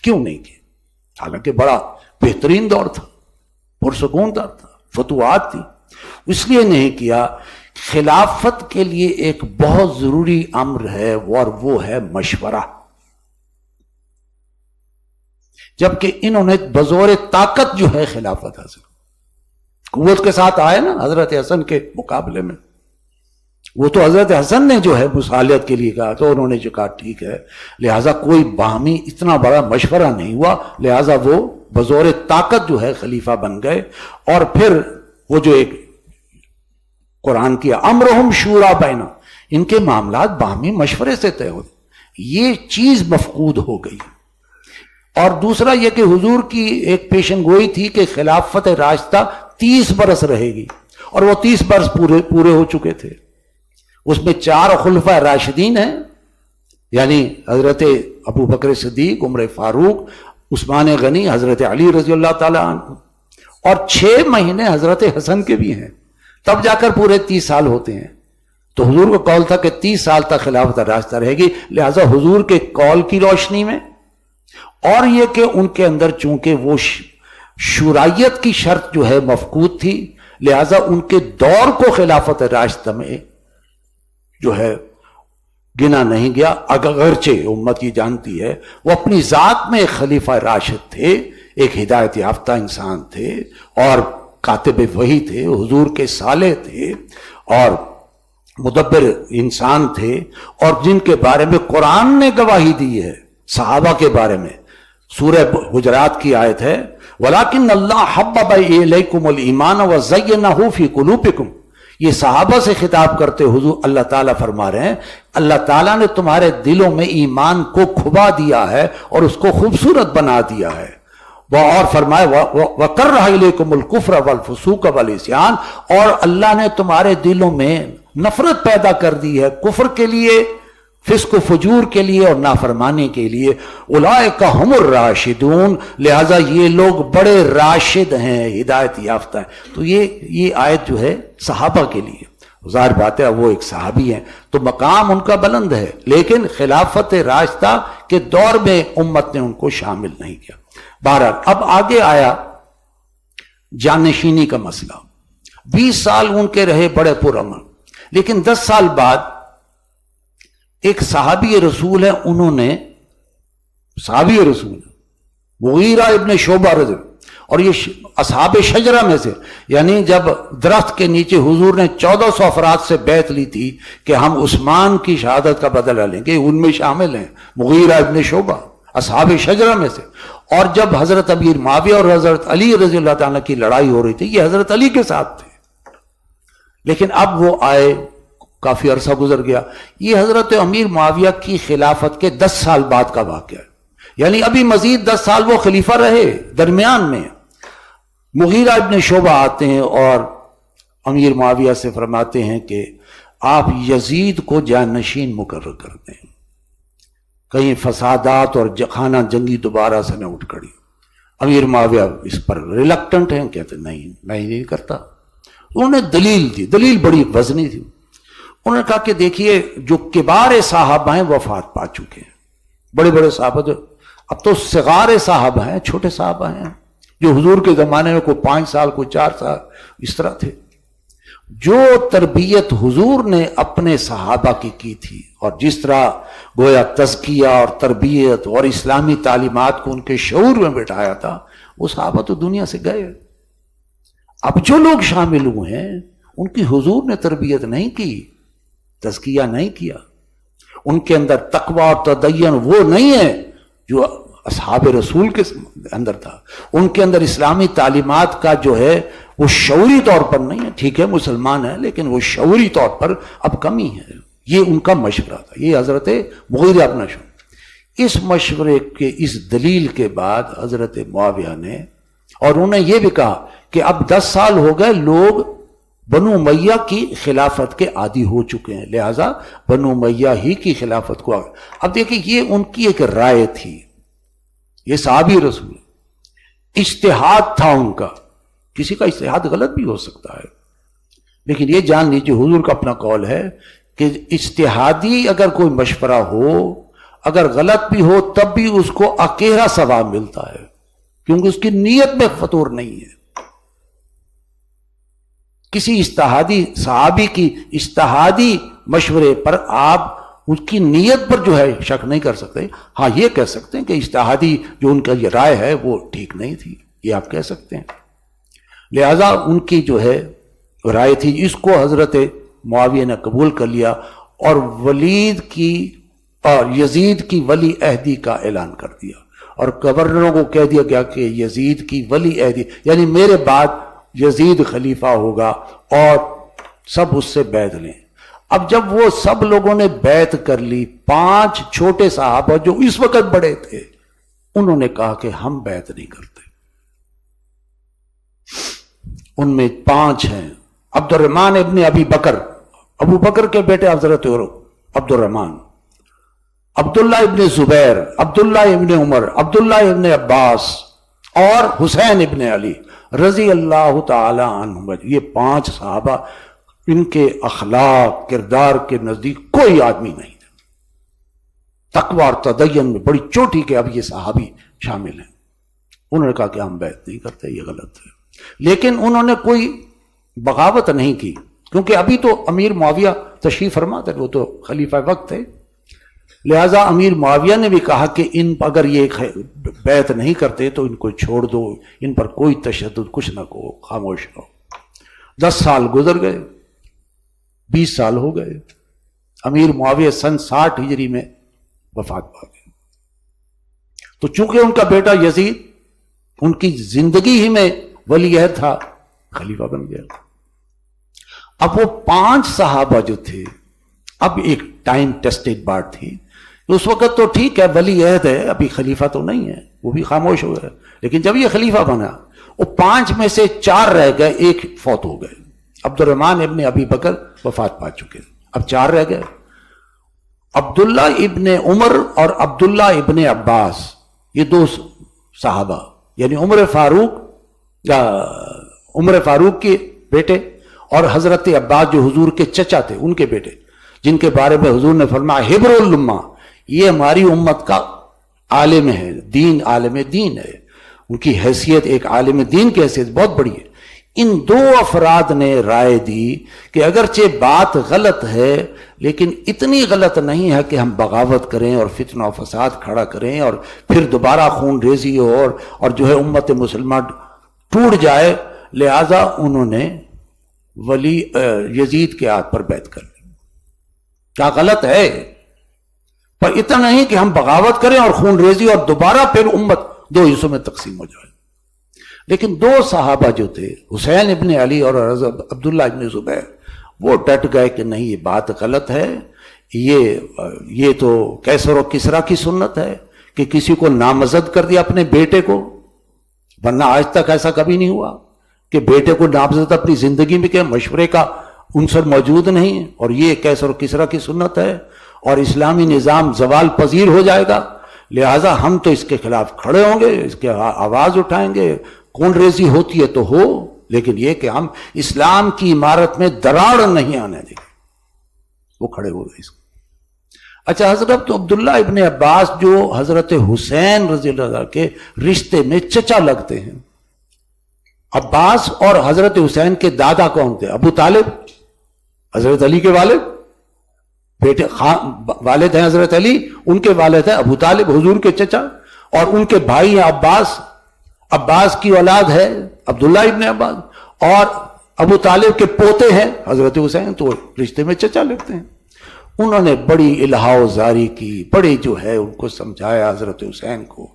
کیوں نہیں کیا؟ حالانکہ بڑا بہترین دور تھا، پرسکون دور تھا، فتوحات تھی، اس لیے نہیں کیا۔ خلافت کے لیے ایک بہت ضروری امر ہے اور وہ ہے مشورہ، جبکہ انہوں نے بزور طاقت جو ہے خلافت حاصل، قوت کے ساتھ آئے نا حضرت حسن کے مقابلے میں، وہ تو حضرت حسن نے جو ہے مصالحت کے لیے کہا تو انہوں نے جو کہا ٹھیک ہے، لہٰذا کوئی باہمی اتنا بڑا مشورہ نہیں ہوا، لہٰذا وہ بزور طاقت جو ہے خلیفہ بن گئے۔ اور پھر وہ جو ایک قرآن کی امرہم شورا بینا، ان کے معاملات باہمی مشورے سے طے ہوتے، یہ چیز مفقود ہو گئی۔ اور دوسرا یہ کہ حضور کی ایک پیشن گوئی تھی کہ خلافت راشدہ 30 برس رہے گی، اور وہ 30 برس پورے ہو چکے تھے، اس میں 4 خلفاء راشدین ہیں، یعنی حضرت ابو بکر صدیق، عمر فاروق، عثمان غنی، حضرت علی رضی اللہ تعالیٰ عنہ، اور 6 مہینے حضرت حسن کے بھی ہیں، تب جا کر پورے 30 سال ہوتے ہیں۔ تو حضور کا قول تھا کہ 30 سال تک خلافت راشدہ رہے گی، لہذا حضور کے قول کی روشنی میں، اور یہ کہ ان کے اندر چونکہ وہ شورائیت کی شرط جو ہے مفقود تھی، لہذا ان کے دور کو خلافت راشدہ میں جو ہے گنا نہیں گیا، اگرچہ امت یہ جانتی ہے وہ اپنی ذات میں ایک خلیفہ راشد تھے، ایک ہدایت یافتہ انسان تھے، اور کاتب وحی تھے، حضور کے صالح تھے، اور مدبر انسان تھے، اور جن کے بارے میں قرآن نے گواہی دی ہے صحابہ کے بارے میں۔ سورہ حجرات کی آیت ہے وَلَكِنَّ اللَّهَ حَبَّبَ إِلَيْكُمُ الْإِيمَانَ وَزَيَّنَهُ فِي قُلُوبِكُمْ، یہ صحابہ سے خطاب کرتے حضور اللہ تعالیٰ فرما رہے ہیں اللہ تعالیٰ نے تمہارے دلوں میں ایمان کو کھبا دیا ہے اور اس کو خوبصورت بنا دیا ہے۔ وہ اور فرمائے وَكَرَّهَ إِلَيْكُمُ الْكُفْرَ وَالْفُسُوقَ وَالْعِصْيَانَ، اور اللہ نے تمہارے دلوں میں نفرت پیدا کر دی ہے کفر کے لیے، فسق و فجور کے لیے اور نافرمانی کے لیے۔ اولئک ھم الراشدون، لہذا یہ لوگ بڑے راشد ہیں، ہدایت یافتہ ہیں۔ تو یہ آیت جو ہے صحابہ کے لیے، ظاہر بات ہے وہ ایک صحابی ہیں تو مقام ان کا بلند ہے، لیکن خلافت راشدہ کے دور میں امت نے ان کو شامل نہیں کیا۔ بہرحال اب آگے آیا جانشینی کا مسئلہ۔ 20 سال ان کے رہے بڑے پرامن، لیکن 10 سال بعد ایک صحابی رسول ہے، انہوں نے صحابی رسول مغیرہ ابن شعبہ رضی، اور یہ اصحاب شجرہ میں سے، یعنی جب درخت کے نیچے حضور نے 1400 افراد سے بیعت لی تھی کہ ہم عثمان کی شہادت کا بدلہ لیں گے، ان میں شامل ہیں مغیرہ ابن شعبہ اصحاب شجرہ میں سے۔ اور جب حضرت امیر معاویہ اور حضرت علی رضی اللہ تعالیٰ کی لڑائی ہو رہی تھی، یہ حضرت علی کے ساتھ تھے، لیکن اب وہ آئے، کافی عرصہ گزر گیا۔ یہ حضرت امیر معاویہ کی خلافت کے 10 سال بعد کا واقعہ ہے، یعنی ابھی مزید 10 سال وہ خلیفہ رہے۔ درمیان میں مغیرہ ابن شعبہ آتے ہیں اور امیر معاویہ سے فرماتے ہیں کہ آپ یزید کو جانشین مقرر کر دیں، کہیں فسادات اور خانہ جنگی دوبارہ سے نہ اٹھ کھڑی۔ امیر معاویہ اس پر ریلکٹنٹ ہیں، کہتے نہیں میں ہی نہیں کرتا۔ انہوں نے دلیل دی، دلیل بڑی وزنی تھی۔ انہوں نے کہا کہ دیکھیے جو کبار صحابہ ہیں وفات پا چکے ہیں، بڑے بڑے صحابہ، اب تو صغار صحابہ ہیں، چھوٹے صحابہ ہیں جو حضور کے زمانے میں کوئی 5 سال کوئی 4 سال اس طرح تھے۔ جو تربیت حضور نے اپنے صحابہ کی تھی، اور جس طرح گویا تزکیہ اور تربیت اور اسلامی تعلیمات کو ان کے شعور میں بٹھایا تھا، وہ صحابہ تو دنیا سے گئے۔ اب جو لوگ شامل ہوئے ہیں ان کی حضور نے تربیت نہیں کی، تزکیہ نہیں کیا، ان کے اندر تقوی اور تدین وہ نہیں ہے جو اصحاب رسول کے اندر تھا، ان کے اندر اسلامی تعلیمات کا جو ہے وہ شعوری طور پر نہیں ہے۔ ٹھیک ہے مسلمان ہے، لیکن وہ شعوری طور پر اب کمی ہے۔ یہ ان کا مشورہ تھا، یہ حضرت مغیرہ اپنا مشورہ۔ اس مشورے کے اس دلیل کے بعد حضرت معاویہ نے، اور انہوں نے یہ بھی کہا کہ اب 10 سال ہو گئے، لوگ بنو امیہ کی خلافت کے عادی ہو چکے ہیں، لہذا بنو امیہ ہی کی خلافت کو اب دیکھیں یہ ان کی ایک رائے تھی، یہ صحابی رسول اجتہاد تھا ان کا، کسی کا اجتہاد غلط بھی ہو سکتا ہے، لیکن یہ جان لیجیے حضور کا اپنا قول ہے کہ اجتہادی اگر کوئی مشورہ ہو، اگر غلط بھی ہو تب بھی اس کو اکیرا ثواب ملتا ہے، کیونکہ اس کی نیت میں فطور نہیں ہے۔ کسی اجتہادی صحابی کی اجتہادی مشورے پر آپ اس کی نیت پر جو ہے شک نہیں کر سکتے۔ ہاں یہ کہہ سکتے ہیں کہ اجتہادی جو ان کا یہ رائے ہے وہ ٹھیک نہیں تھی، یہ آپ کہہ سکتے ہیں۔ لہذا ان کی جو ہے رائے تھی، اس کو حضرت معاویہ نے قبول کر لیا اور ولید کی اور یزید کی ولی عہدی کا اعلان کر دیا، اور گورنروں کو کہہ دیا گیا کہ یزید کی ولی عہدی، یعنی میرے بعد یزید خلیفہ ہوگا اور سب اس سے بیعت لیں۔ اب جب وہ سب لوگوں نے بیعت کر لی، 5 چھوٹے صحابہ جو اس وقت بڑے تھے انہوں نے کہا کہ ہم بیعت نہیں کرتے۔ ان میں 5 ہیں، عبد الرحمن ابن ابی بکر، ابو بکر کے بیٹے حضرت عبد الرحمن، عبداللہ ابن زبیر، عبداللہ ابن عمر، عبداللہ ابن عباس اور حسین ابن علی رضی اللہ تعالی عنہ۔ یہ 5 صحابہ، ان کے اخلاق کردار کے نزدیک کوئی آدمی نہیں تھا، تقوی اور تدین میں بڑی چوٹی کے اب یہ صحابی شامل ہیں۔ انہوں نے کہا کہ ہم بیعت نہیں کرتے، یہ غلط ہے، لیکن انہوں نے کوئی بغاوت نہیں کی، کیونکہ ابھی تو امیر معاویہ تشریف فرما تھے، وہ تو خلیفہ وقت تھے، لہذا امیر معاویہ نے بھی کہا کہ ان اگر یہ بیعت نہیں کرتے تو ان کو چھوڑ دو، ان پر کوئی تشدد کچھ نہ کہو، خاموش رہو۔ 10 سال گزر گئے، 20 سال ہو گئے، امیر معاویہ سن 60 ہجری میں وفات پا گئے۔ تو چونکہ ان کا بیٹا یزید ان کی زندگی ہی میں ولی عہد تھا، خلیفہ بن گیا۔ اب وہ 5 صحابہ جو تھے، اب ایک ٹائم ٹیسٹڈ بات تھی، اس وقت تو ٹھیک ہے ولی عہد ہے، ابھی خلیفہ تو نہیں ہے، وہ بھی خاموش ہو گئے، لیکن جب یہ خلیفہ بنا وہ 5 میں سے 4 رہ گئے، ایک فوت ہو گئے، عبد الرحمن ابن ابی بکر وفات پا چکے، اب 4 رہ گئے، عبداللہ ابن عمر اور عبداللہ ابن عباس، یہ 2 صحابہ، یعنی عمر فاروق کے بیٹے اور حضرت عباس جو حضور کے چچا تھے ان کے بیٹے، جن کے بارے میں حضور نے فرمایا حبر الامہ، یہ ہماری امت کا عالم ہے، دین، عالم دین ہے، ان کی حیثیت ایک عالم دین کی حیثیت بہت بڑی ہے۔ ان دو افراد نے رائے دی کہ اگرچہ بات غلط ہے لیکن اتنی غلط نہیں ہے کہ ہم بغاوت کریں اور فتنہ و فساد کھڑا کریں اور پھر دوبارہ خون ریزی ہو اور جو ہے امت مسلمہ ٹوٹ جائے، لہذا انہوں نے ولی یزید کے ہاتھ پر بیعت کر لی۔ کیا غلط ہے، پر اتنا نہیں کہ ہم بغاوت کریں اور خون ریزی اور دوبارہ پھر امت دو حصوں میں تقسیم ہو جائے۔ لیکن دو صحابہ جو تھے، حسین ابن علی اور عبداللہ ابن زبیر، وہ ڈٹ گئے کہ نہیں یہ بات غلط ہے، یہ تو کیسر و کسریٰ کی سنت ہے کہ کسی کو نامزد کر دیا اپنے بیٹے کو، ورنہ آج تک ایسا کبھی نہیں ہوا کہ بیٹے کو نامزد اپنی زندگی میں کہ مشورے کا عنصر موجود نہیں ہے، اور یہ کیسر و کسریٰ کی سنت ہے اور اسلامی نظام زوال پذیر ہو جائے گا، لہٰذا ہم تو اس کے خلاف کھڑے ہوں گے، اس کے آواز اٹھائیں گے، خون ریزی ہوتی ہے تو ہو، لیکن یہ کہ ہم اسلام کی عمارت میں دراڑ نہیں آنے دیں گے۔ وہ کھڑے ہو گئے اس کو۔ اچھا، حضرت عبداللہ ابن عباس جو حضرت حسین رضی اللہ عنہ کے رشتے میں چچا لگتے ہیں، عباس اور حضرت حسین کے دادا کون تھے؟ ابو طالب، حضرت علی کے والد، بیٹے والد ہیں حضرت علی، ان کے والد ہیں ابو طالب حضور کے چچا، اور ان کے بھائی ہیں عباس، عباس کی اولاد ہے عبداللہ ابن عباس، اور ابو طالب کے پوتے ہیں حضرت حسین، تو رشتے میں چچا لگتے ہیں۔ انہوں نے بڑی الہا و زاری کی، بڑی جو ہے ان کو سمجھایا حضرت حسین کو،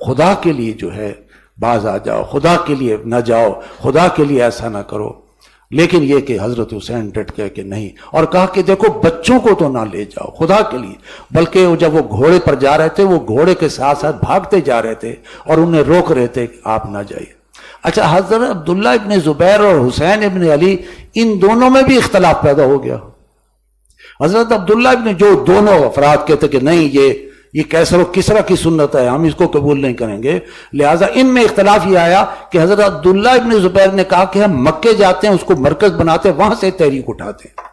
خدا کے لیے جو ہے باز آ جاؤ، خدا کے لیے نہ جاؤ، خدا کے لیے ایسا نہ کرو، لیکن یہ کہ حضرت حسین ڈٹ گئے کہ نہیں، اور کہا کہ دیکھو بچوں کو تو نہ لے جاؤ خدا کے لیے، بلکہ جب وہ گھوڑے پر جا رہے تھے وہ گھوڑے کے ساتھ ساتھ بھاگتے جا رہے تھے اور انہیں روک رہے تھے کہ آپ نہ جائیے۔ اچھا، حضرت عبداللہ ابن زبیر اور حسین ابن علی، ان دونوں میں بھی اختلاف پیدا ہو گیا۔ حضرت عبداللہ ابن جو دونوں افراد کہتے کہ نہیں یہ کیسر و کسریٰ کی سنت ہے، ہم اس کو قبول نہیں کریں گے، لہٰذا ان میں اختلاف یہ آیا کہ حضرت عبداللہ ابن زبیر نے کہا کہ ہم مکے جاتے ہیں، اس کو مرکز بناتے ہیں، وہاں سے تحریک اٹھاتے ہیں،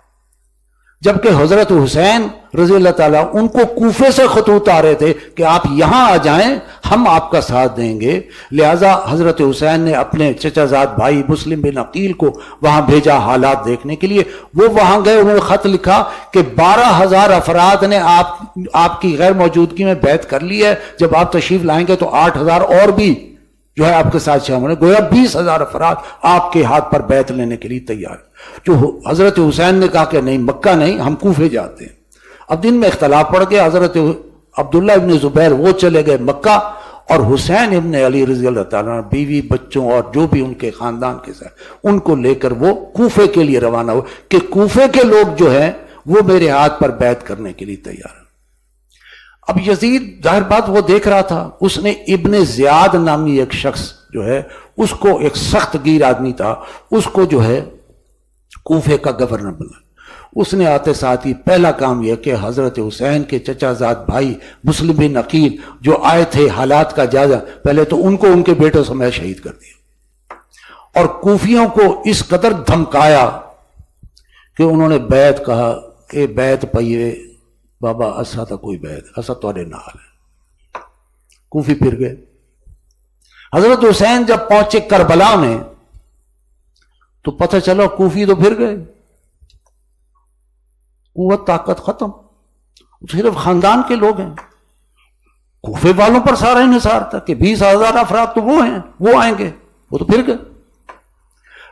جبکہ حضرت حسین رضی اللہ تعالیٰ ان کو کوفے سے خطوط آ رہے تھے کہ آپ یہاں آ جائیں، ہم آپ کا ساتھ دیں گے، لہٰذا حضرت حسین نے اپنے چچا زاد بھائی مسلم بن عقیل کو وہاں بھیجا حالات دیکھنے کے لیے۔ وہ وہاں گئے، انہوں نے خط لکھا کہ 12,000 افراد نے آپ کی غیر موجودگی میں بیعت کر لی ہے، جب آپ تشریف لائیں گے تو 8,000 اور بھی جو ہے آپ کے ساتھ شامل ہیں، گویا 20,000 افراد آپ کے ہاتھ پر بیعت لینے کے لیے تیار۔ جو حضرت حسین نے کہا کہ نہیں، مکہ نہیں، ہم کوفے جاتے ہیں۔ اب دن میں اختلاف پڑ گیا، حضرت عبداللہ ابن زبیر وہ چلے گئے مکہ، اور حسین ابن علی رضی اللہ تعالیٰ بیوی بچوں اور جو بھی ان کے خاندان کے ساتھ ان کو لے کر وہ کوفے کے لیے روانہ ہوئے کہ کوفے کے لوگ جو ہیں وہ میرے ہاتھ پر بیعت کرنے کے لیے تیار ہیں۔ اب یزید ظاہر بات وہ دیکھ رہا تھا، اس نے ابن زیاد نامی ایک شخص جو ہے، اس کو ایک سخت گیر آدمی تھا، اس کو جو ہے کوفے کا گورنر بنا۔ اس نے آتے ساتھ ہی پہلا کام یہ کہ حضرت حسین کے چچا زاد بھائی مسلم بن عقیل جو آئے تھے حالات کا جائزہ، پہلے تو ان کو ان کے بیٹوں سمیت شہید کر دیا، اور کوفیوں کو اس قدر دھمکایا کہ انہوں نے بیعت کہا کہ بیعت پئیے بابا، اسا تھا کوئی بیعت، اسا تورے نال ہے۔ کوفی پھر گئے۔ حضرت حسین جب پہنچے کربلا میں تو پتہ چلا کوفی تو پھر گئے، قوت طاقت ختم، صرف خاندان کے لوگ ہیں۔ کوفے والوں پر سارا انحصار تھا کہ 20,000 افراد تو وہ ہیں، وہ آئیں گے، وہ تو پھر گئے۔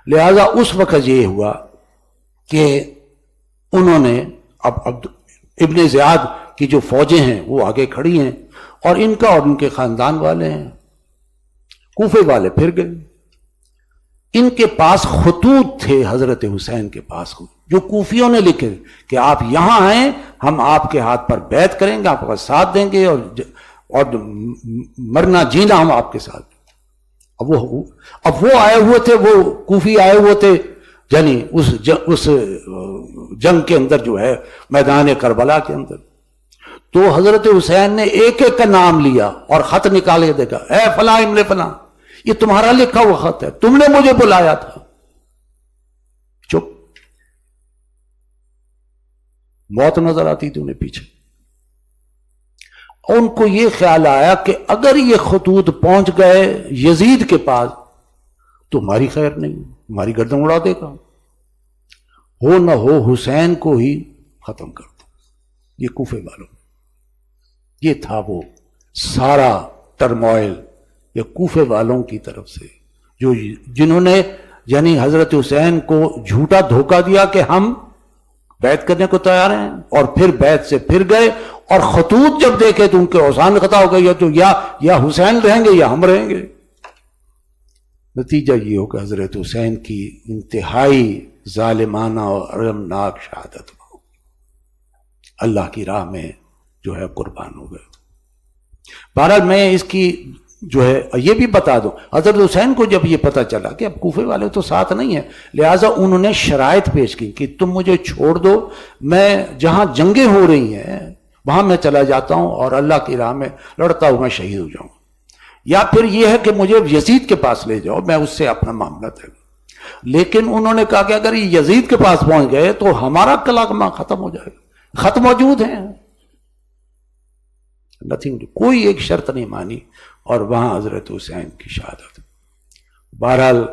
لہذا اس وقت یہ ہوا کہ انہوں نے اب ابن زیاد کی جو فوجیں ہیں وہ آگے کھڑی ہیں، اور ان کا اور ان کے خاندان والے ہیں، کوفے والے پھر گئے۔ ان کے پاس خطوط تھے حضرت حسین کے پاس، جو کوفیوں نے لکھے کہ آپ یہاں آئیں، ہم آپ کے ہاتھ پر بیعت کریں گے، آپ کا ساتھ دیں گے، اور مرنا جینا ہم آپ کے ساتھ۔ اب وہ آئے ہوئے تھے، وہ کوفی آئے ہوئے تھے، یعنی اس جنگ کے اندر جو ہے میدان کربلا کے اندر، تو حضرت حسین نے ایک ایک کا نام لیا اور خط نکال کے دیکھا، اے فلاں ابن فلاں، یہ تمہارا لکھا ہوا خط ہے، تم نے مجھے بلایا تھا۔ چپ، موت نظر آتی تھی انہیں پیچھے۔ ان کو یہ خیال آیا کہ اگر یہ خطوط پہنچ گئے یزید کے پاس تمہاری خیر نہیں، تمہاری گردن اڑا دے گا، ہو نہ ہو حسین کو ہی ختم کر دو. یہ کوفے والوں، یہ تھا وہ سارا ٹرموائل یہ کوفے والوں کی طرف سے، جنہوں نے یعنی حضرت حسین کو جھوٹا دھوکہ دیا کہ ہم بیعت کرنے کو تیار ہیں، اور پھر بیعت سے پھر گئے، اور خطوط جب دیکھے تو ان کے اوزان خطا ہو گئے، تو یا حسین رہیں گے یا ہم رہیں گے. نتیجہ یہ ہو کہ حضرت حسین کی انتہائی ظالمانہ اور ارمناک شہادت ہو، اللہ کی راہ میں جو ہے قربان ہو گئے. بہرحال میں اس کی جو ہے یہ بھی بتا دوں، حضرت حسین کو جب یہ پتا چلا کہ اب کوفے والے تو ساتھ نہیں ہیں، لہٰذا انہوں نے شرائط پیش کی کہ تم مجھے چھوڑ دو، میں جہاں جنگیں ہو رہی ہیں وہاں میں چلا جاتا ہوں اور اللہ کی راہ میں لڑتا ہوں، میں شہید ہو جاؤں، یا پھر یہ ہے کہ مجھے یزید کے پاس لے جاؤ، میں اس سے اپنا معاملہ طے کروں. لیکن انہوں نے کہا کہ اگر یہ یزید کے پاس پہنچ گئے تو ہمارا کلام ختم ہو جائے گا، خط موجود ہیں، نتھنگ، کوئی ایک شرط نہیں مانی، اور وہاں حضرت حسین کی شہادت. بہرحال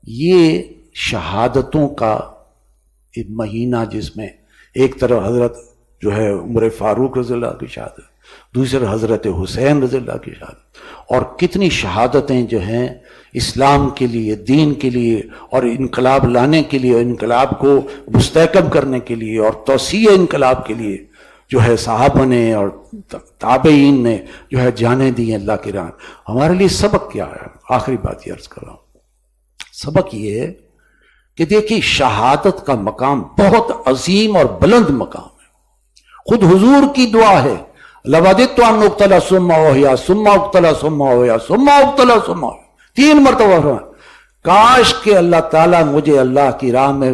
یہ شہادتوں کا ایک مہینہ جس میں ایک طرف حضرت جو ہے عمر فاروق رضی اللہ کی شہادت، دوسرے حضرت حسین رضی اللہ کی شہادت، اور کتنی شہادتیں جو ہیں اسلام کے لیے، دین کے لیے، اور انقلاب لانے کے لیے، انقلاب کو مستحکم کرنے کے لیے اور توسیع انقلاب کے لیے جو ہے صحابہ نے اور تابعین نے جو ہے جانیں دی ہیں اللہ کی راہ. ہمارے لیے سبق کیا ہے؟ آخری بات یہ عرض کر رہا ہوں، سبق یہ ہے کہ دیکھیے شہادت کا مقام بہت عظیم اور بلند مقام ہے. خود حضور کی دعا ہے، لَوَدِدْتُ أَنْ أُقْتَلَ ثُمَّ أُحْيَا ثُمَّ أُقْتَلَ ثُمَّ أُحْيَا ثُمَّ أُقْتَلَ ثُمَّ أُحْيَا، 3 مرتبہ فرمایا کاش کہ اللہ تعالیٰ مجھے اللہ کی راہ میں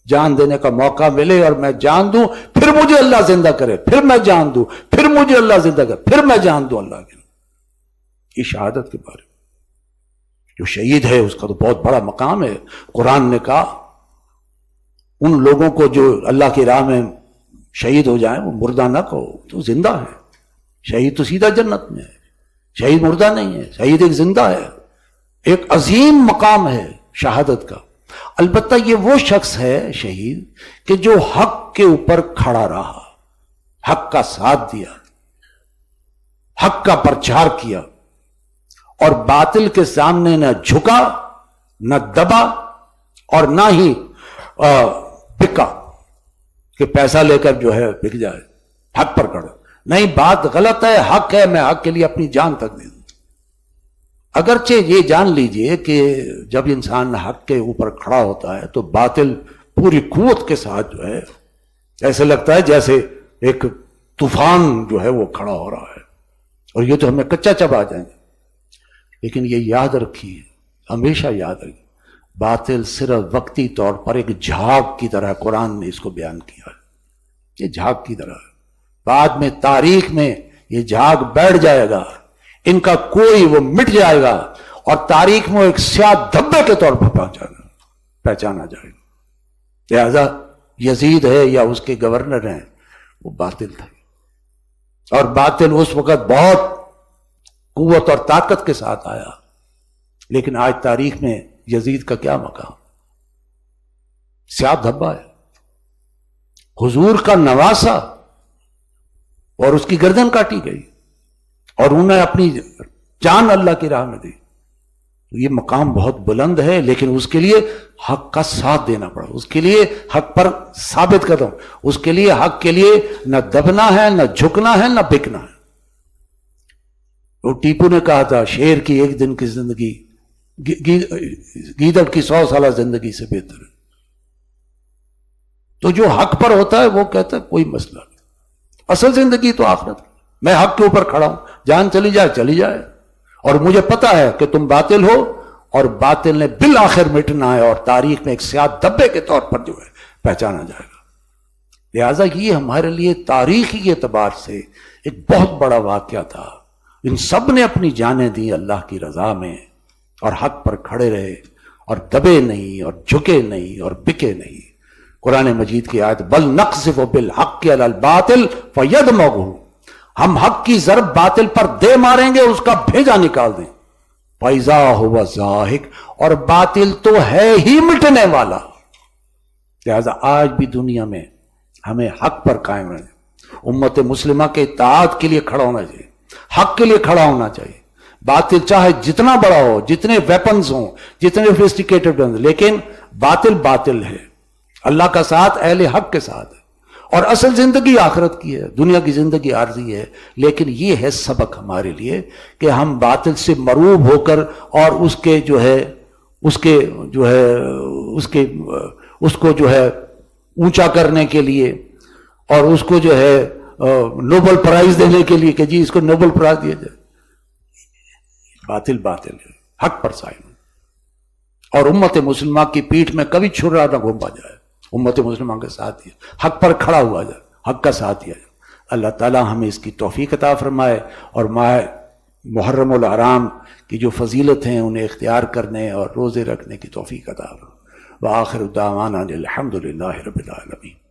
جان دینے کا موقع ملے اور میں جان دوں، پھر مجھے اللہ زندہ کرے، پھر میں جان دوں، پھر مجھے اللہ زندہ کرے، پھر میں جان دوں اللہ کی. یہ شہادت کے بارے میں جو شہید ہے اس کا تو بہت بڑا مقام ہے. قرآن نے کہا ان لوگوں کو جو اللہ کی راہ میں شہید ہو جائیں وہ مردہ نہ کہو، تو زندہ ہے. شہید تو سیدھا جنت میں ہے، شہید مردہ نہیں ہے، شہید ایک زندہ ہے. ایک عظیم مقام ہے شہادت کا. البتہ یہ وہ شخص ہے شہید کہ جو حق کے اوپر کھڑا رہا، حق کا ساتھ دیا، حق کا پرچار کیا، اور باطل کے سامنے نہ جھکا، نہ دبا، اور نہ ہی بکا کہ پیسہ لے کر جو ہے بک جائے. حق پر کھڑا، نہیں بات غلط ہے، حق ہے، میں حق کے لیے اپنی جان تک دے دوں. اگرچہ یہ جان لیجئے کہ جب انسان حق کے اوپر کھڑا ہوتا ہے تو باطل پوری قوت کے ساتھ جو ہے ایسے لگتا ہے جیسے ایک طوفان جو ہے وہ کھڑا ہو رہا ہے، اور یہ تو ہمیں کچا چبا جائیں گے. لیکن یہ یاد رکھیے، ہمیشہ یاد رکھیے، باطل صرف وقتی طور پر ایک جھاگ کی طرح قرآن نے اس کو بیان کیا ہے. یہ جھاگ کی طرح ہے، بعد میں تاریخ میں یہ جھاگ بیٹھ جائے گا، ان کا کوئی وہ مٹ جائے گا، اور تاریخ میں ایک سیاہ دھبے کے طور پر پہچانا جائے گا. لہذا یزید ہے یا اس کے گورنر ہیں وہ باطل تھے، اور باطل اس وقت بہت قوت اور طاقت کے ساتھ آیا. لیکن آج تاریخ میں یزید کا کیا مقام؟ سیاہ دھبا ہے، حضور کا نواسا، اور اس کی گردن کاٹی گئی، اور انہوں نے اپنی جان اللہ کی راہ میں دی. یہ مقام بہت بلند ہے، لیکن اس کے لیے حق کا ساتھ دینا پڑا، اس کے لیے حق پر ثابت قدم، اس کے لیے حق کے لیے نہ دبنا ہے، نہ جھکنا ہے، نہ بکنا ہے. وہ ٹیپو نے کہا تھا شیر کی ایک دن کی زندگی گیدڑ کی 100 سالہ زندگی سے بہتر ہے. تو جو حق پر ہوتا ہے وہ کہتا ہے کوئی مسئلہ نہیں، اصل زندگی تو آخرت، میں حق کے اوپر کھڑا ہوں، جان چلی جائے چلی جائے، اور مجھے پتا ہے کہ تم باطل ہو، اور باطل نے بالآخر مٹنا ہے، اور تاریخ میں ایک سیاہ دبے کے طور پر جو ہے پہچانا جائے گا. لہذا یہ ہمارے لیے تاریخی اعتبار سے ایک بہت بڑا واقعہ تھا. ان سب نے اپنی جانیں دی اللہ کی رضا میں، اور حق پر کھڑے رہے، اور دبے نہیں، اور جھکے نہیں، اور بکے نہیں. قرآن مجید کی آیت بل نقذف بالحق علی الباطل فیدمغہ، ہم حق کی ضرب باطل پر دے ماریں گے، اس کا بھیجا نکال دیں. فَإِذَا هُوَ ذَاهِقٌ، اور باطل تو ہے ہی مٹنے والا. لہذا آج بھی دنیا میں ہمیں حق پر قائم رہنا، امت مسلمہ کے اطاعت کے لیے کھڑا ہونا چاہیے، حق کے لیے کھڑا ہونا چاہیے. باطل چاہے جتنا بڑا ہو، جتنے ویپنز ہوں، جتنے سوفسٹیکیٹڈ ہوں، لیکن باطل باطل ہے. اللہ کا ساتھ اہل حق کے ساتھ ہے. اور اصل زندگی آخرت کی ہے، دنیا کی زندگی عارضی ہے. لیکن یہ ہے سبق ہمارے لیے کہ ہم باطل سے مروب ہو کر اور اس کو جو ہے اونچا کرنے کے لیے اور اس کو جو ہے نوبل پرائز دینے کے لیے کہ جی اس کو نوبل پرائز دیا جائے. باطل باطل ہے، حق پر قائم. اور امت مسلمہ کی پیٹھ میں کبھی چھرا نہ گھوما جائے، امت مسلمہ کے ساتھ دیا، حق پر کھڑا ہوا جائے، حق کا ساتھ دیا جائے. اللہ تعالی ہمیں اس کی توفیق عطا فرمائے اور ماہ محرم الحرام کی جو فضیلت ہیں انہیں اختیار کرنے اور روزے رکھنے کی توفیق عطا فرمائے. وآخر دعوانا الحمد للہ رب العالمین.